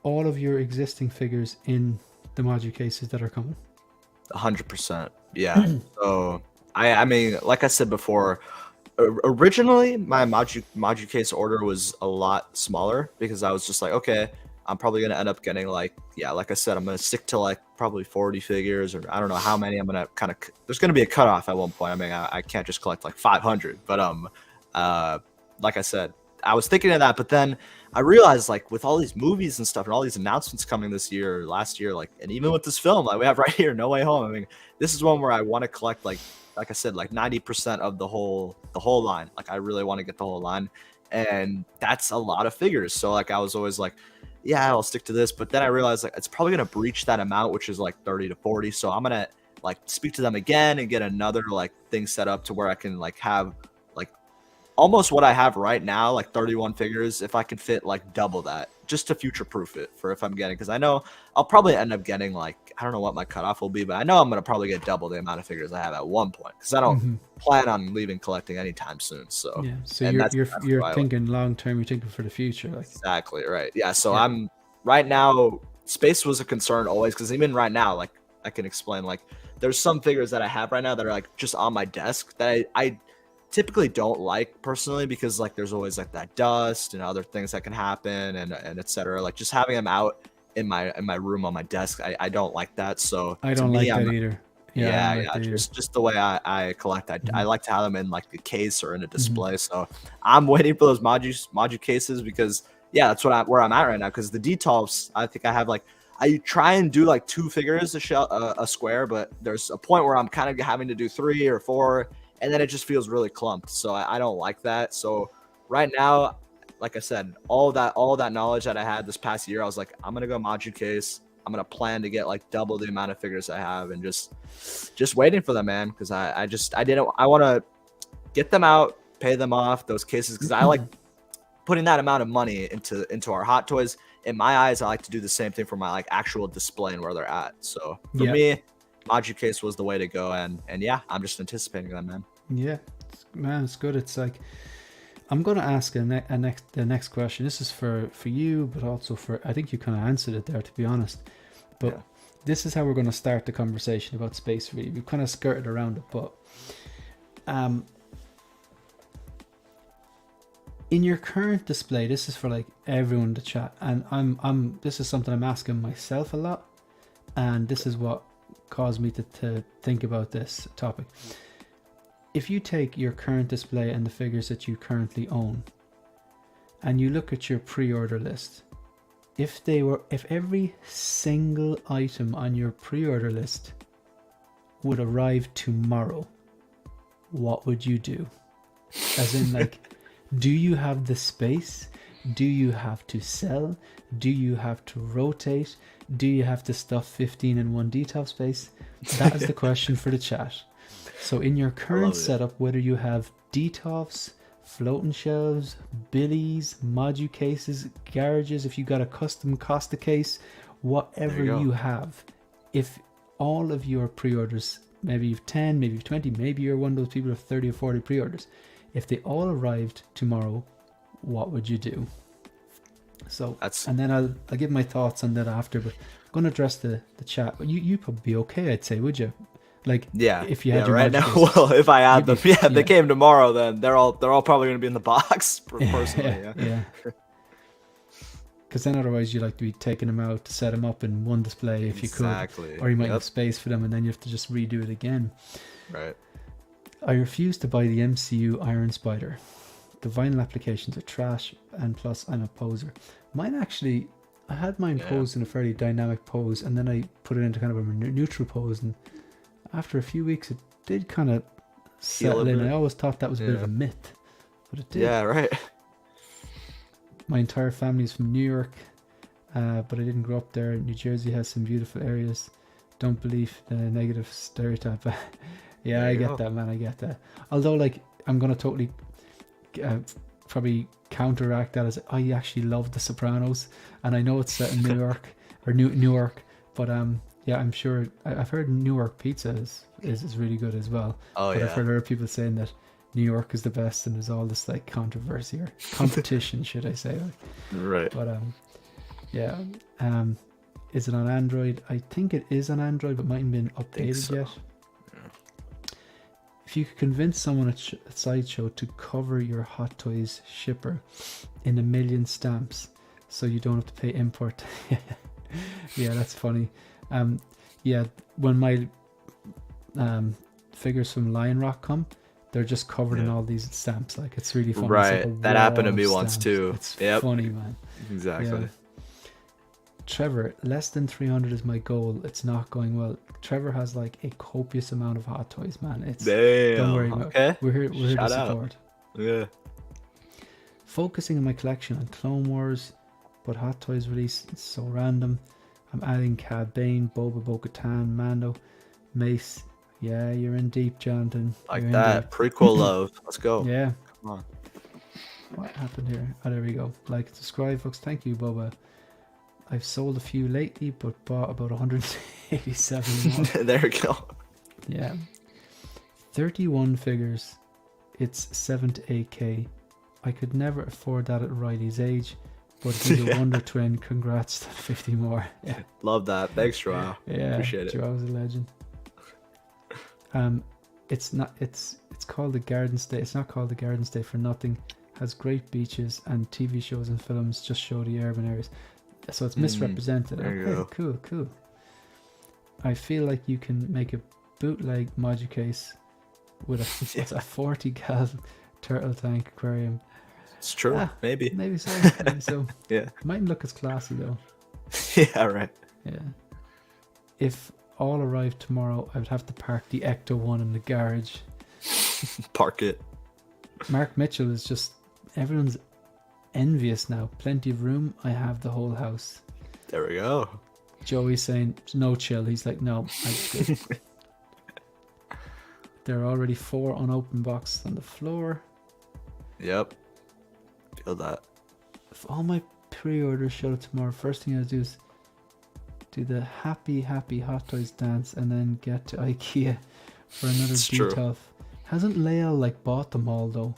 all of your existing figures in the module cases that are coming? 100%. Yeah. So I mean, like I said before, originally my module case order was a lot smaller, because I was just like, okay, I'm probably gonna end up getting like I said, I'm gonna stick to like probably 40 figures, or I don't know how many. I'm gonna kind of, there's gonna be a cutoff at one point. I mean, I can't just collect like 500, but like I said, I was thinking of that, but then I realized, like, with all these movies and stuff and all these announcements coming this year, last year, like, and even with this film like we have right here, No Way Home, I mean, this is one where I want to collect like I said, like 90% of the whole line. Like, I really want to get the whole line, and that's a lot of figures. So like, I was always like, yeah, I'll stick to this, but then I realized like it's probably gonna breach that amount, which is like 30 to 40. So I'm gonna like speak to them again and get another like thing set up to where I can like have like almost what I have right now, like 31 figures, if I can fit like double that, just to future proof it for if I'm getting, because I know I'll probably end up getting like, I don't know what my cutoff will be, but I know I'm gonna probably get double the amount of figures I have at one point, because I don't plan on leaving collecting anytime soon. So yeah, so you're thinking long term, you're thinking for the future, like. Exactly right. Yeah, so I'm right now, space was a concern always, because even right now, like, I can explain, like, there's some figures that I have right now that are like just on my desk that I typically don't like personally, because like there's always like that dust and other things that can happen, and etc. Like, just having them out in my room on my desk, I don't like that. So I don't like that either. Just the way I collect, I like to have them in like the case or in a display. So I'm waiting for those module cases, because that's where I'm at right now. Because the detolfs, I think I have like, I try and do like 2 figures a square, but there's a point where I'm kind of having to do 3 or 4, and then it just feels really clumped. So I don't like that. So right now, like I said, all that knowledge that I had this past year, I was like, I'm gonna go module case. I'm gonna plan to get like double the amount of figures I have, and just waiting for them, man. Because I want to get them out, pay them off, those cases, because I like putting that amount of money into our hot toys. In my eyes, I like to do the same thing for my like actual display and where they're at. So for me, module case was the way to go, and I'm just anticipating them, man. Yeah, man, it's good. It's like, I'm going to ask the next question. This is for you, but also for, I think you kind of answered it there, to be honest. But this is how we're going to start the conversation about space. Really, we've kind of skirted around it, but in your current display, this is for like everyone to chat, and this is something I'm asking myself a lot, and this is what caused me to think about this topic. If you take your current display and the figures that you currently own, and you look at your pre-order list, if every single item on your pre-order list would arrive tomorrow, what would you do? As in, like, Do you have the space? Do you have to sell? Do you have to rotate? Do you have to stuff 15 in one detail space? That is the question for the chat. So in your current setup, whether you have detofs, floating shelves, billies, modu cases, garages, if you got a custom Costa case, whatever you have, if all of your pre-orders, maybe you've 10, maybe you've 20, maybe you're one of those people who have 30 or 40 pre-orders, if they all arrived tomorrow, what would you do? So, and then I'll give my thoughts on that after, but I'm going to address the chat. You'd probably be okay, I'd say, would you? Like, if you had your right now, cases, well, if I had them, if they came tomorrow, then they're all probably going to be in the box, personally. Yeah. Because then otherwise you like to be taking them out to set them up in one display if you could, or you might have space for them and then you have to just redo it again. Right. I refuse to buy the MCU Iron Spider. The vinyl applications are trash, and plus I'm a poser. Mine actually, I had mine posed in a fairly dynamic pose, and then I put it into kind of a neutral pose, and after a few weeks it did kind of settle in. I always thought that was a bit of a myth, but it did. Yeah, right. My entire family is from New York, but I didn't grow up there. New Jersey has some beautiful areas. Don't believe the negative stereotype. Yeah, I get that, man. I get that. Although, like, I'm going to totally probably counteract that as I actually love The Sopranos. And I know it's set in New York, or Newark, but yeah, I'm sure. I've heard Newark pizza is really good as well. Oh, but yeah. I've heard other people saying that New York is the best, and there's all this like controversy or competition, should I say? Like. Right. But yeah. Is it on Android? I think it is on Android, but mightn't been updated yet. Yeah. If you could convince someone at Sideshow to cover your Hot Toys shipper in 1 million stamps, so you don't have to pay import. Yeah, that's funny. Yeah, when my figures from Lion Rock come, they're just covered in all these stamps. Like, it's really funny. Right, like that happened to me once too. It's funny, man. Exactly. Yeah. Trevor, less than 300 is my goal. It's not going well. Trevor has like a copious amount of Hot Toys, man. It's don't worry about it. We're here to support. Yeah. Focusing on my collection on Clone Wars, but Hot Toys release is so random. I'm adding Cad Bane, Boba, Bo-Katan, Mando, Mace. Yeah, you're in deep, Jonathan. Like that. Prequel love. Let's go. Yeah. Come on. What happened here? Oh, there we go. Like and subscribe, folks. Thank you, Boba. I've sold a few lately, but bought about 187 more. There we go. Yeah. 31 figures. It's 7 to 8k. I could never afford that at Riley's age, but he's a wonder twin. Congrats to 50 more. Yeah. Love that. Thanks, Joao. Yeah. Appreciate it. Joao's a legend. It's called the Garden State. It's not called the Garden State for nothing. Has great beaches, and TV shows and films just show the urban areas. So it's misrepresented. There you go. Cool. I feel like you can make a bootleg modu case with a 40 gal turtle tank aquarium. It's true. Maybe so. Yeah. It mightn't look as classy though. Yeah, right. Yeah. If all arrived tomorrow, I would have to park the Ecto one in the garage. Park it. Mark Mitchell is just, everyone's envious now. Plenty of room. I have the whole house. There we go. Joey's saying no chill. He's like, no, I'm good. There are already 4 unopened boxes on the floor. Yep. Feel that. If all my pre-orders show up tomorrow, first thing I do is do the happy Hot Toys dance and then get to IKEA for another detail. Hasn't Lael like bought them all though?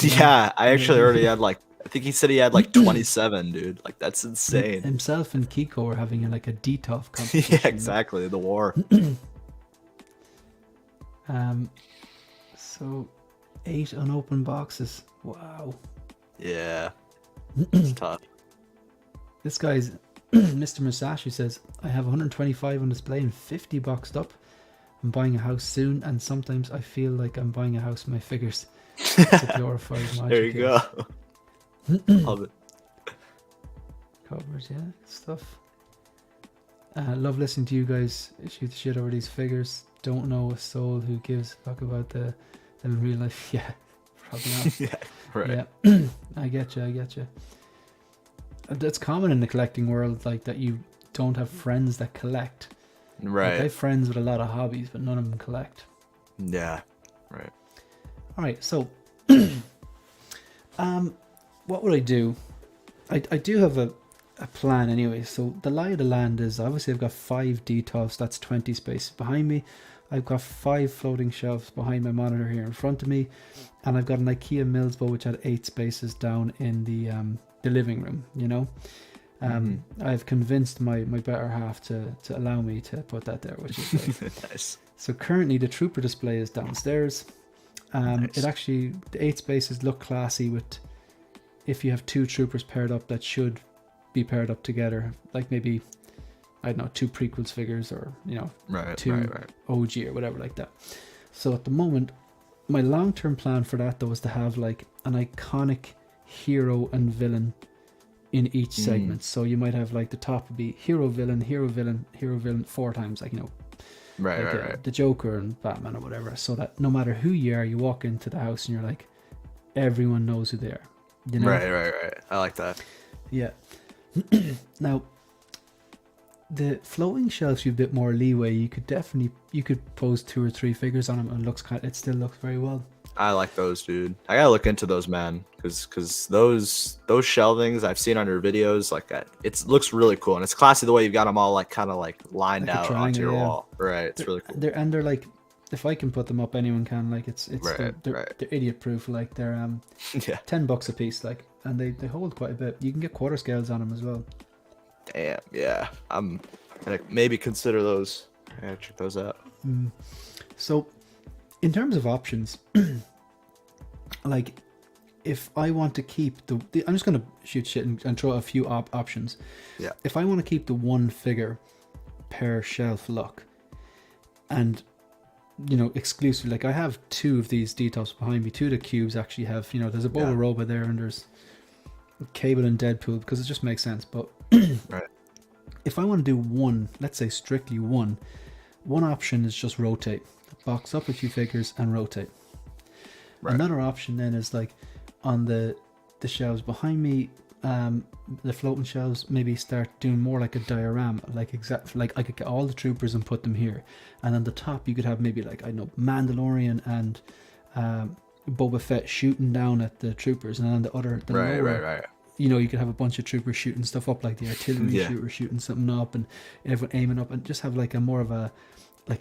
Yeah, I actually already had like, I think he said he had like 27, dude. Like, that's insane. Himself and Kiko were having a DTOF competition. Yeah, exactly. The war. So 8 unopened boxes. Wow. Yeah. It's tough. This guy's Mr. Musashi says, I have 125 on display and 50 boxed up. I'm buying a house soon, and sometimes I feel like I'm buying a house with my figures. It's a glorified magic. There you go. Love it. Covers, yeah, stuff. Love listening to you guys shoot the shit over these figures. Don't know a soul who gives a fuck about them in real life. Yeah, probably not. Yeah. Right. Yeah, I get you. I get you. That's common in the collecting world, like that you don't have friends that collect. Like I Right. have friends with a lot of hobbies, but none of them collect. Yeah. Right. All right, so what would I do? I do have a plan anyway. So the lie of the land is obviously I've got 5 detofs, that's 20 spaces behind me. I've got 5 floating shelves behind my monitor here in front of me, and I've got an IKEA Mills bow which had 8 spaces down in the living room. You know, I've convinced my better half to allow me to put that there, which is great. Nice. So currently the trooper display is downstairs. Nice. It actually, the 8 spaces look classy with, if you have 2 troopers paired up, that should be paired up together, like maybe, I don't know, 2 prequels figures, or Right. 2 Right. OG or whatever like that. So at the moment, my long-term plan for that though was to have like an iconic hero and villain in each segment. So you might have like the top would be hero villain, hero villain, hero villain 4 times, like Right. like Right. the Joker and Batman or whatever, so that no matter who you are, you walk into the house and you're like, everyone knows who they are. You know? Right. I like that. Yeah. Now, the floating shelves you a bit more leeway. You could pose 2 or 3 figures on them, and it still looks very well. I like those, dude. I gotta look into those, man, because those shelvings I've seen on your videos, like it looks really cool, and it's classy the way you've got them all like kind of like lined Like a out onto your triangle, yeah. wall. Right, it's really cool. They're like, if I can put them up, anyone can. Like Right. they're idiot proof. Like they're Yeah. $10 a piece. Like, and they hold quite a bit. You can get quarter scales on them as well. Damn. Yeah. I'm gonna maybe consider those. I gotta check those out. So, in terms of options, like if I want to keep I'm just gonna shoot shit and throw a few options. Yeah. If I want to keep the 1 figure per shelf look, and exclusively, like I have 2 of these details behind me. 2 of the cubes actually have, there's a Boba Roba there, and there's Cable and Deadpool, because it just makes sense. But Right. if I want to do 1, let's say strictly one option is just rotate. Box up a few figures and rotate. Right. Another option then is like on the shelves behind me, the floating shelves, maybe start doing more like a diorama, like I could get all the troopers and put them here, and on the top you could have maybe like, I know, Mandalorian and Boba Fett shooting down at the troopers, and on the lower, Right. you could have a bunch of troopers shooting stuff up, like the artillery Yeah. shooter shooting something up, and everyone aiming up, and just have like a more of a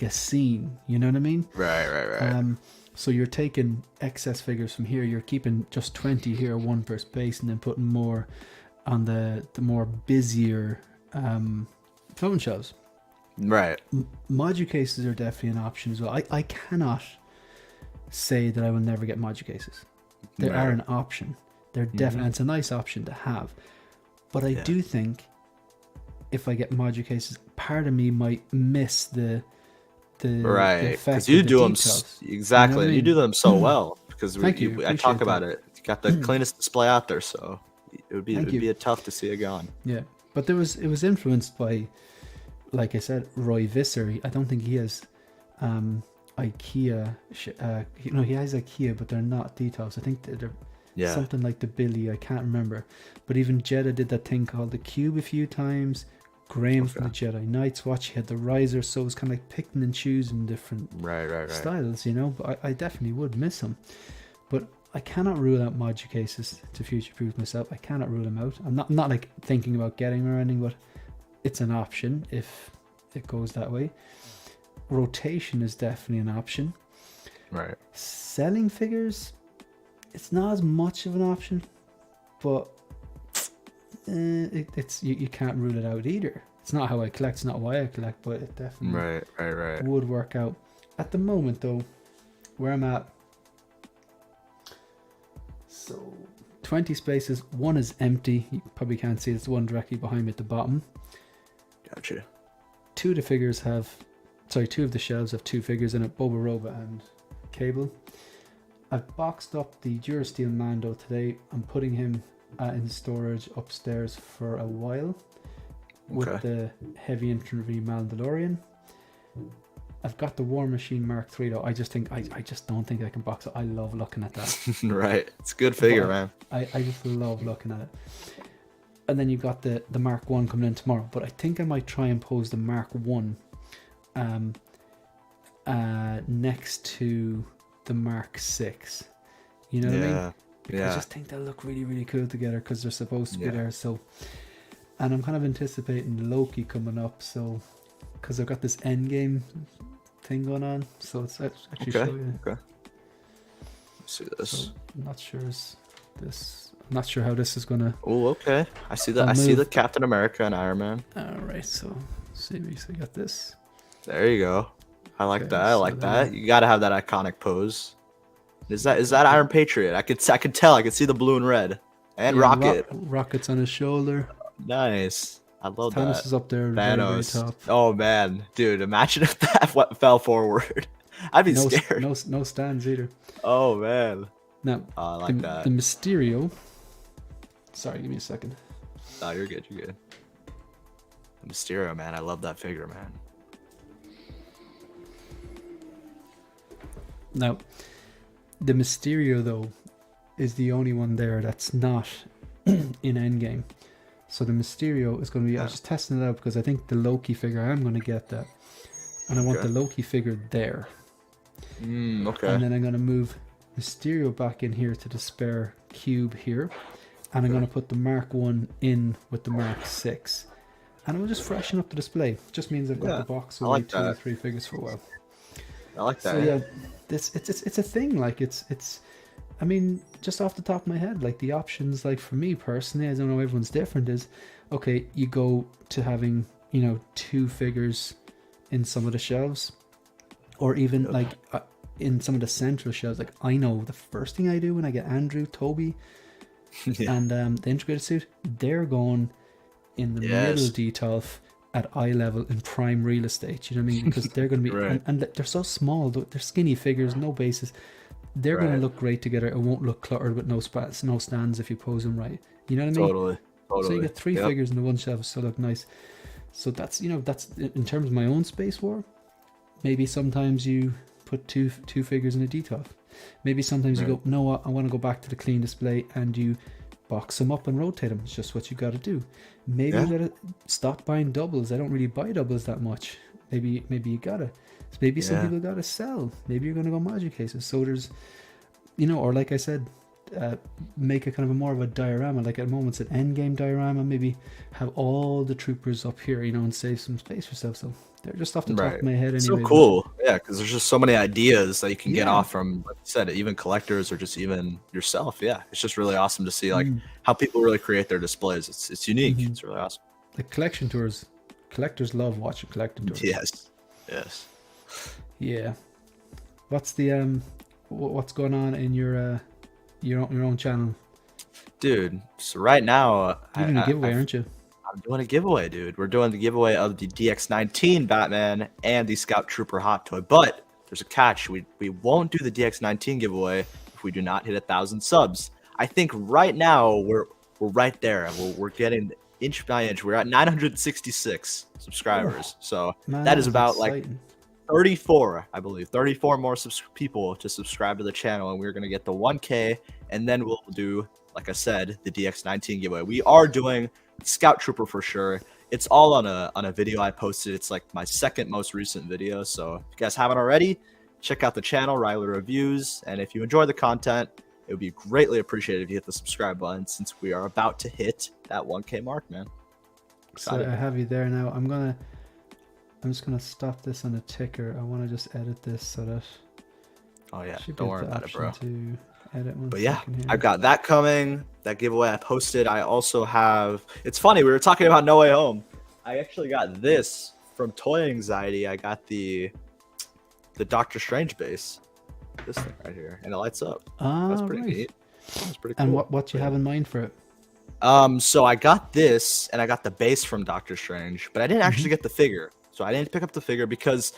scene. You know what I mean? Right. So you're taking excess figures from here. You're keeping just 20 here, 1 per space, and then putting more on the more busier floating shelves. Right. Modu cases are definitely an option as well. I cannot say that I will never get modu cases. They are an option. They're definitely, it's a nice option to have. But I do think if I get modu cases, part of me might miss the Right, effect because you of the do them details. exactly. You know what I You do mean? them so well, because Thank you, I talk appreciate about that. it. You got the cleanest display out there, so it would Thank you. be a tough to see it gone. Yeah, but it was influenced by, like I said, Roy Visser. I don't think he has IKEA. He has IKEA, but they're not details. I think they're something like the Billy. I can't remember. But even Jeddah did that thing called the Cube a few times. Graham from the Jedi Knights Watch, he had the riser, so it was kind of like picking and choosing different Right. styles, But I definitely would miss them. But I cannot rule out modu cases to future-proof myself. I cannot rule them out. I'm not like thinking about getting them or anything, but it's an option if it goes that way. Rotation is definitely an option. Right. Selling figures, it's not as much of an option, but it's you can't rule it out either. It's not how I collect, it's not why I collect, but it definitely Right. would work out. At the moment though, where I'm at, so 20 spaces, 1 is empty. You probably can't see, it's the one directly behind me at the bottom. Gotcha. 2 of the shelves have 2 figures in it, Boba Roba and Cable. I've boxed up the Durasteel Mando today. I'm putting him in storage upstairs for a while with the heavy infantry Mandalorian. I've got the War Machine Mark III though. I just don't think I can box it. I love looking at that. Right. It's a good figure, man. I just love looking at it. And then you got the Mark 1 coming in tomorrow. But I think I might try and pose the Mark 1 next to the Mark 6. You know what I mean? Because I just think they'll look really, really cool together because they're supposed to be there. So, and I'm kind of anticipating Loki coming up. So, because I've got this Endgame thing going on. So it's actually show you. Okay. Let's see this. So I'm not sure I'm not sure how this is gonna. Oh, okay. I see that. I see the Captain America and Iron Man. All right. So see, we got this. There you go. I like Okay, that. I so like that. You got to have that iconic pose. Is that Iron Patriot? I could tell. I could see the blue and red and Rocket. Rocket's on his shoulder. Nice. I love Thanos that. is up there. Thanos. Very top. Oh man, dude! Imagine if that fell forward. I'd be scared. No stands either. Oh man. Now I like that. The Mysterio. Sorry, give me a second. Oh, you're good. You're good. The Mysterio, man. I love that figure, man. Now, the Mysterio though is the only one there that's not in Endgame. So the Mysterio is going to be. I was just testing it out because I think the Loki figure. I am going to get that, and I want the Loki figure there. Okay. And then I'm going to move Mysterio back in here to the spare cube here, and I'm going to put the Mark 1 in with the Mark 6, and it will just freshen up the display. It just means I've got the box with like 2 or 3 figures for a while. I like that. So yeah, it's a thing. Like it's. I mean, just off the top of my head, like the options, like for me personally, I don't know, everyone's different, is, okay, you go to having, 2 figures in some of the shelves, or even like in some of the central shelves. Like I know the first thing I do when I get Andrew, Toby, and the integrated suit, they're going in the middle detail at eye level in prime real estate. You know what I mean? Because they're going to be, and they're so small, they're skinny figures, no bases. They're going to look great together. It won't look cluttered with no stands if you pose them right. You know what I mean? Totally. So you get 3 figures in the one shelf, so look nice. So that's that's in terms of my own space war. Maybe sometimes you put two figures in a detail. Maybe sometimes you go, no, I want to go back to the clean display, and you box them up and rotate them. It's just what you got to do. Maybe you got to stop buying doubles. I don't really buy doubles that much. Maybe you gotta. Maybe some people gotta sell. Maybe you're gonna go magic cases. So there's, or like I said, make a kind of more of a diorama. Like at the moment, it's an endgame diorama. Maybe have all the troopers up here, and save some space for yourself. So they're just off the top of my head. Anyway, so cool. Yeah, because there's just so many ideas that you can get off from, like you said, even collectors or just even yourself. Yeah, it's just really awesome to see like how people really create their displays. It's unique. It's really awesome. Like collection tours, collectors love watching collecting tours. Yes. Yeah. What's the what's going on in your own channel, dude? So right now, you're doing a giveaway, aren't you? I'm doing a giveaway, dude. We're doing the giveaway of the DX19 Batman and the Scout Trooper Hot Toy. But there's a catch. We won't do the DX19 giveaway if we do not hit 1,000 subs. I think right now we're right there. We're getting inch by inch. We're at 966 subscribers. So Man, that is about exciting. like 34, I believe, 34 more people to subscribe to the channel, and we're gonna get the 1K, and then we'll do, like I said, the DX19 giveaway. We are doing Scout Trooper for sure. It's all on a video I posted. It's like my second most recent video. So if you guys haven't already, check out the channel, Riley Reviews, and if you enjoy the content, it would be greatly appreciated if you hit the subscribe button, since we are about to hit that 1K mark, man. Excited. So I have you there now. I'm just gonna stop this on a ticker. I want to just edit this so that. Oh yeah, don't worry about it, bro. To edit one. But yeah, I've got that coming. That giveaway I posted. I also have. It's funny, we were talking about No Way Home. I actually got this from Toy Anxiety. I got the Doctor Strange base. This thing right here, and it lights up. That's pretty neat. That's pretty cool. And what you have in mind for it? So I got this, and I got the base from Doctor Strange, but I didn't actually get the figure. So I didn't pick up the figure because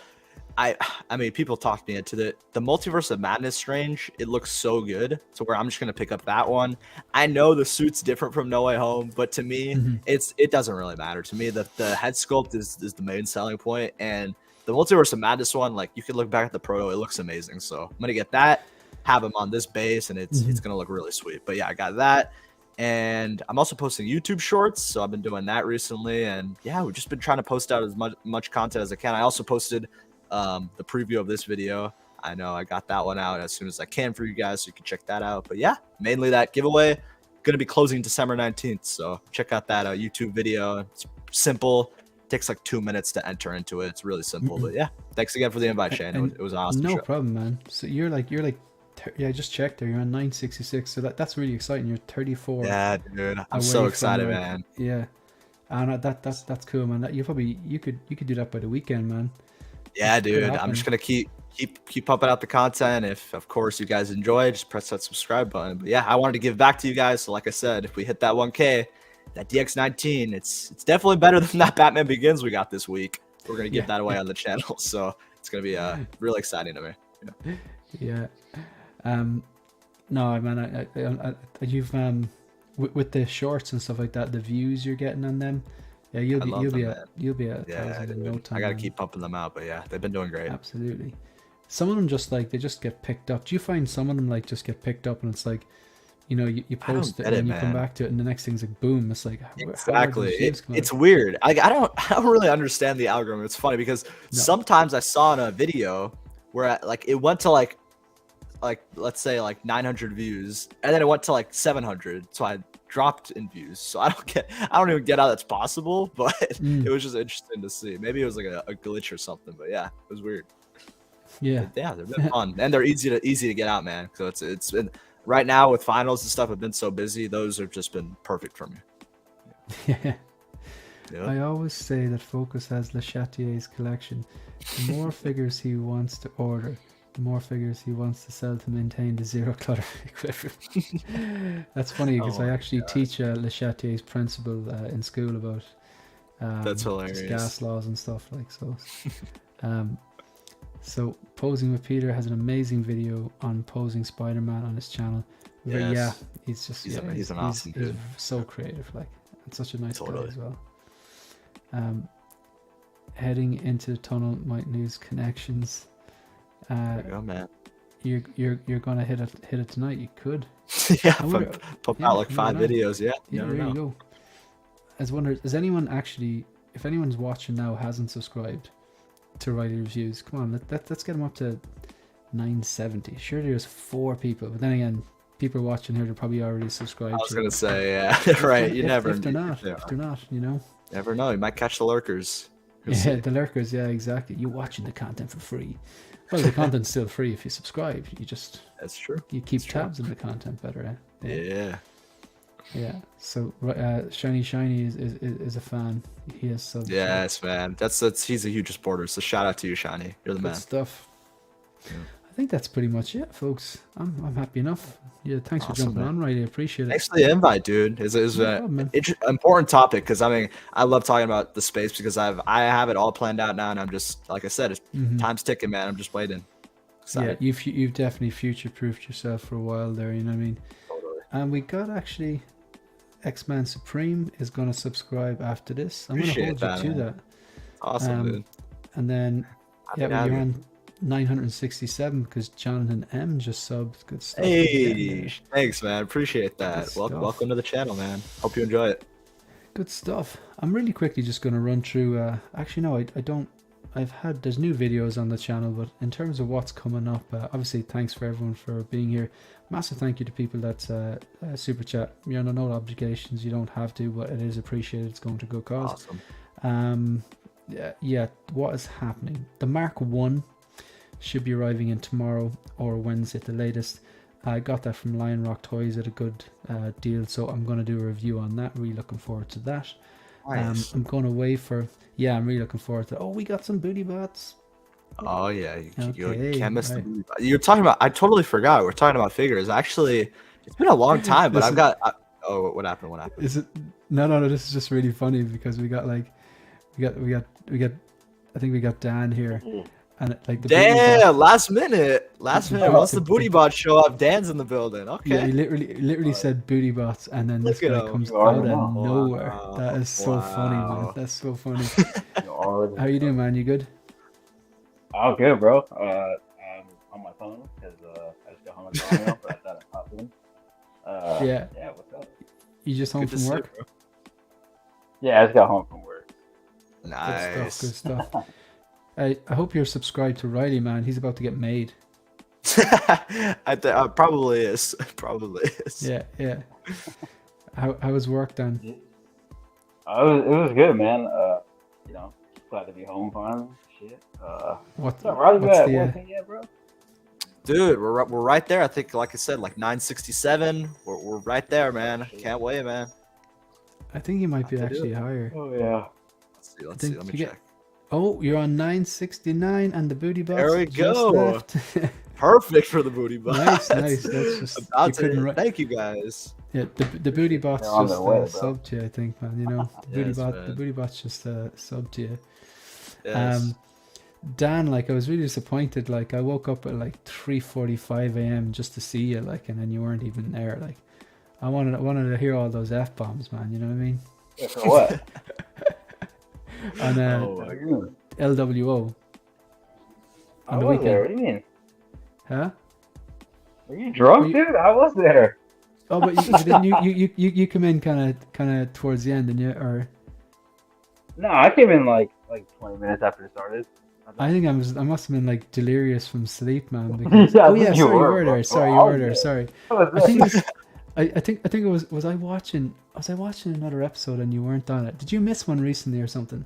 I mean, people talked me into the Multiverse of Madness Strange. It looks so good, so where I'm just gonna pick up that one. I know the suit's different from No Way Home, but to me, it doesn't really matter. To me, the head sculpt is the main selling point, and the Multiverse of Madness one, like you could look back at the proto, it looks amazing. So I'm gonna get that, have him on this base, and it's gonna look really sweet. But yeah, I got that. And I'm also posting YouTube shorts, so I've been doing that recently. And yeah, we've just been trying to post out as much content as I can. I also posted the preview of this video. I know I got that one out as soon as I can for you guys, so you can check that out. But yeah, mainly that giveaway. Going to be closing December 19th, so check out that YouTube video. It's simple. It takes like 2 minutes to enter into it. It's really simple. But yeah, thanks again for the invite, Shane. It was an awesome No show. problem, man. So you're like yeah, I just checked there. You're on 966, so that's really exciting. You're 34. Yeah, dude, I'm so excited, man. Yeah, and that's cool, man. You could do that by the weekend, man. Yeah, dude, I'm just gonna keep pumping out the content. If of course you guys enjoy, just press that subscribe button. But yeah, I wanted to give back to you guys. So like I said, if we hit that 1K, that DX19, it's definitely better than that Batman Begins we got this week. We're gonna give that away on the channel, so it's gonna be really exciting to me. Yeah. No, man, you've with the shorts and stuff like that, the views you're getting on them, yeah, you'll be at 1,000 in no time. I gotta keep pumping them out, but yeah, they've been doing great. Absolutely. Some of them just they just get picked up. Do you find some of them just get picked up and it's like, you post it and then you come back to it and the next thing's like boom, it's like exactly. It's weird. I don't really understand the algorithm. It's funny because sometimes I saw in a video where it went to like let's say 900 views and then it went to 700, so I dropped in views. So I don't even get how that's possible, but it was just interesting to see. Maybe it was like a glitch or something, but yeah, it was weird. Yeah, they've been fun and they're easy to get out, man. So it's been right now with finals and stuff, I've been so busy, those have just been perfect for me. Yeah. I always say that Focus has Le Chatelier's collection. The more figures he wants to order, the more figures he wants to sell to maintain the zero clutter equilibrium. That's funny because I actually teach Le Chatelier's principle in school about that's hilarious. Gas laws and stuff so. So Posing with Peter has an amazing video on posing Spider-Man on his channel. Yes. Yeah, he's an awesome dude. He's so creative, and such a nice guy as well. Heading into the tunnel might lose connections. There you go, man. You're gonna hit it tonight. You could. Yeah, pump out 5 videos. Yeah, there you go. I was wondering, is anyone actually, if anyone's watching now hasn't subscribed to Riley Reviews, come on, let's get them up to 970. Sure, there's 4 people, but then again, people watching here, they're probably already subscribed. I was gonna say, yeah, right. You never. If they're not, never know. You might catch the lurkers. The lurkers. Yeah, exactly. You're watching the content for free. Well, the content's still free if you subscribe. That's true. You keep tabs on the content better. Yeah. So Shiny is a fan. He has subs. Yes, man. He's a huge supporter. So shout out to you, Shiny. You're the man. Good stuff. Yeah. I think that's pretty much it, folks. I'm happy enough. Yeah, thanks for jumping on, Riley. I appreciate it. Thanks for the invite, dude. It's an important topic because I love talking about the space because I have it all planned out now, and I'm just like I said, time's ticking, man. I'm just waiting. Excited. Yeah, you've definitely future-proofed yourself for a while there. You know what I mean? Totally. And we got actually X-Man Supreme is going to subscribe after this. I'm going to hold you to that. Awesome, dude. And then you're on 967 because Jonathan M just subbed. Good stuff. Hey, thanks, man. Appreciate that. Welcome to the channel, man. Hope you enjoy it. Good stuff. I'm really quickly just going to run through. Actually, no, I don't. There's new videos on the channel, but in terms of what's coming up, obviously, thanks for everyone for being here. Massive thank you to people that's super chat. You're under no obligations. You don't have to, but it is appreciated. It's going to good cause. Awesome. Yeah. What is happening? The Mark 1 should be arriving in tomorrow or Wednesday at the latest. I got that from Lion Rock Toys at a good deal, so I'm going to do a review on that. Really looking forward to that. Nice. I'm going away I'm really looking forward to. We got some booty bots. Oh yeah, you can't miss the booty bots. You're talking about. I totally forgot. We're talking about figures. Actually, it's been a long time, but what happened? What happened? Is it? No. This is just really funny because we got I think we got Dan here. And last minute. Once the booty bots show up, Dan's in the building. Okay. Yeah, he literally said booty bots, and then this guy comes out of nowhere. That is so funny, man. That's so funny. How you doing, man? You good? Oh, good, bro. I'm on my phone because I just got home with Romeo, but I thought I'd pop in. Yeah, Yeah, what's up? you just home Good to from see you, work? bro. Yeah, I just got home from work. Good stuff. Good Nice. stuff. I hope you're subscribed to Riley, man. He's about to get made. Probably is. Probably is. Yeah, yeah. How was work then? It was good, man. You know, glad to be home finally. Shit. What What's up, Riley? You what's at the work yet, bro? Dude, we're right there. I think, like I said, like 967. We're right there, man. Shit. Can't wait, man. I think you might be Have to do actually it. higher. Oh yeah. Let's see. I Let's see. think Let me you get. check. Oh, you're on 969 and the booty box There we just go. left. Perfect for the booty box. Nice, nice. That's just About you couldn't to. write. Thank you guys. Yeah, the booty bot's They're on just their way, bro. sub to you, I think, man. You know, Yes, the man. booty bot's just sub to you. Yes. Dan, like I was really disappointed. Like I woke up at like 3:45 a.m. just to see you, like, and then you weren't even there. Like I wanted to hear all those f bombs, man. You know what I mean? Yeah, for what? On Oh, What my are you doing? LWO I on the was there. weekend, What do you mean? huh? Were you drunk, Were you- dude? I was there. Oh, but didn't you come in kind of towards the end, didn't you? Or No, I came in like 20 minutes after it started. I think I must have been like delirious from sleep, man. Because, Yeah, I oh think yeah, you sorry, you were, were bro. there. Sorry, you I were was there. there. Sorry. I was I think there. it was, I think it was I watching another episode and you weren't on it. Did you miss one recently or something?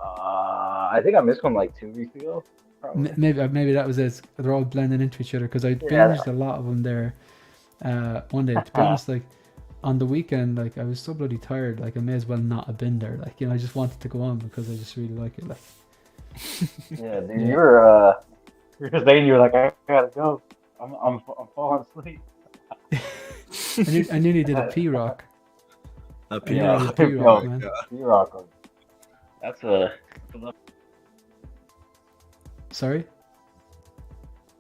I think I missed one like 2 weeks ago. Probably. Maybe that was it. They're all blending into each other because I Yeah. binged a lot of them there. One day, to be honest, like on the weekend, like I was so bloody tired, like I may as well not have been there. Like, you know, I just wanted to go on because I just really like it. Like, Yeah, dude, Yeah. you were saying you were like, I gotta go. I'm falling asleep. I nearly did a P rock. A Yeah, P-Rock. the P-Rock, Yo, man. P-Rock. That's a Sorry.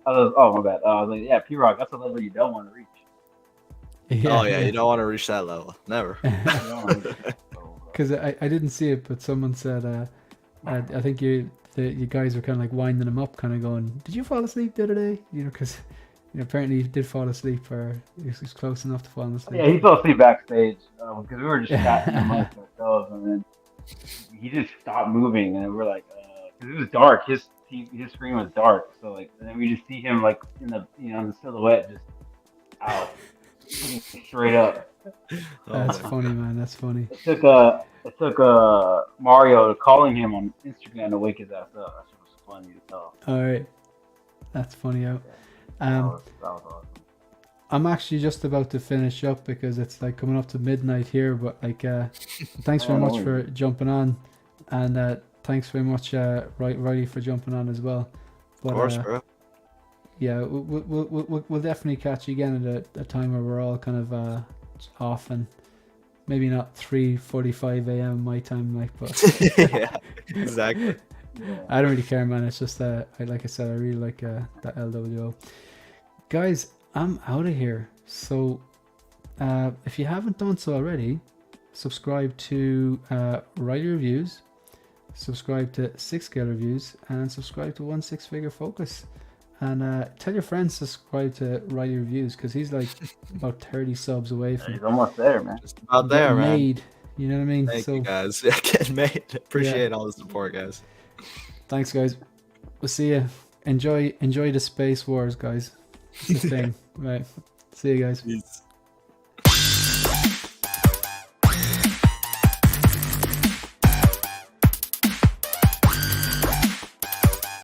oh my bad. I was like, yeah, P-Rock. That's a level you don't want to reach. Yeah, Oh yeah, you don't want to reach that level. Never. You don't wanna reach it. So, Because I didn't see it, but someone said I think you guys were kind of like winding him up, kind of going, "Did you fall asleep the other day?" You know, because apparently he did fall asleep, or he was close enough to falling asleep. yeah, he fell asleep backstage because we were just chatting amongst ourselves, and then he just stopped moving, and we're like, because it was dark. His screen was dark, so like, and then we just see him like in the in the silhouette, just out, straight up. That's Oh, funny, man. That's funny. It took Mario calling him on Instagram to wake his ass up. That shit was funny as hell. All right, that's funny. Out. That was awesome. I'm actually just about to finish up because it's like coming up to midnight here. But like, thanks very Oh, much no for jumping on, and thanks very much, Riley, for jumping on as well. But, of course, bro. yeah, we'll definitely catch you again at a time where we're all kind of off, and maybe not 3:45 a.m. my time, like, but Yeah, exactly. Yeah. I don't really care, man. It's just like I said, I really like that LWO. Guys, I'm out of here. So if you haven't done so already, subscribe to Riley Reviews, subscribe to 6 Scale Reviews, and subscribe to One Six Figure Focus. And tell your friends to subscribe to Riley Reviews because he's like about 30 subs away from He's almost there, man. Just about there, getting man. made. You know what I mean? Thank So you guys. Yeah, getting made. Appreciate all the support, guys. thanks, guys. We'll see you. Enjoy the Space Wars, guys. It's the thing. Right. See you guys. Peace.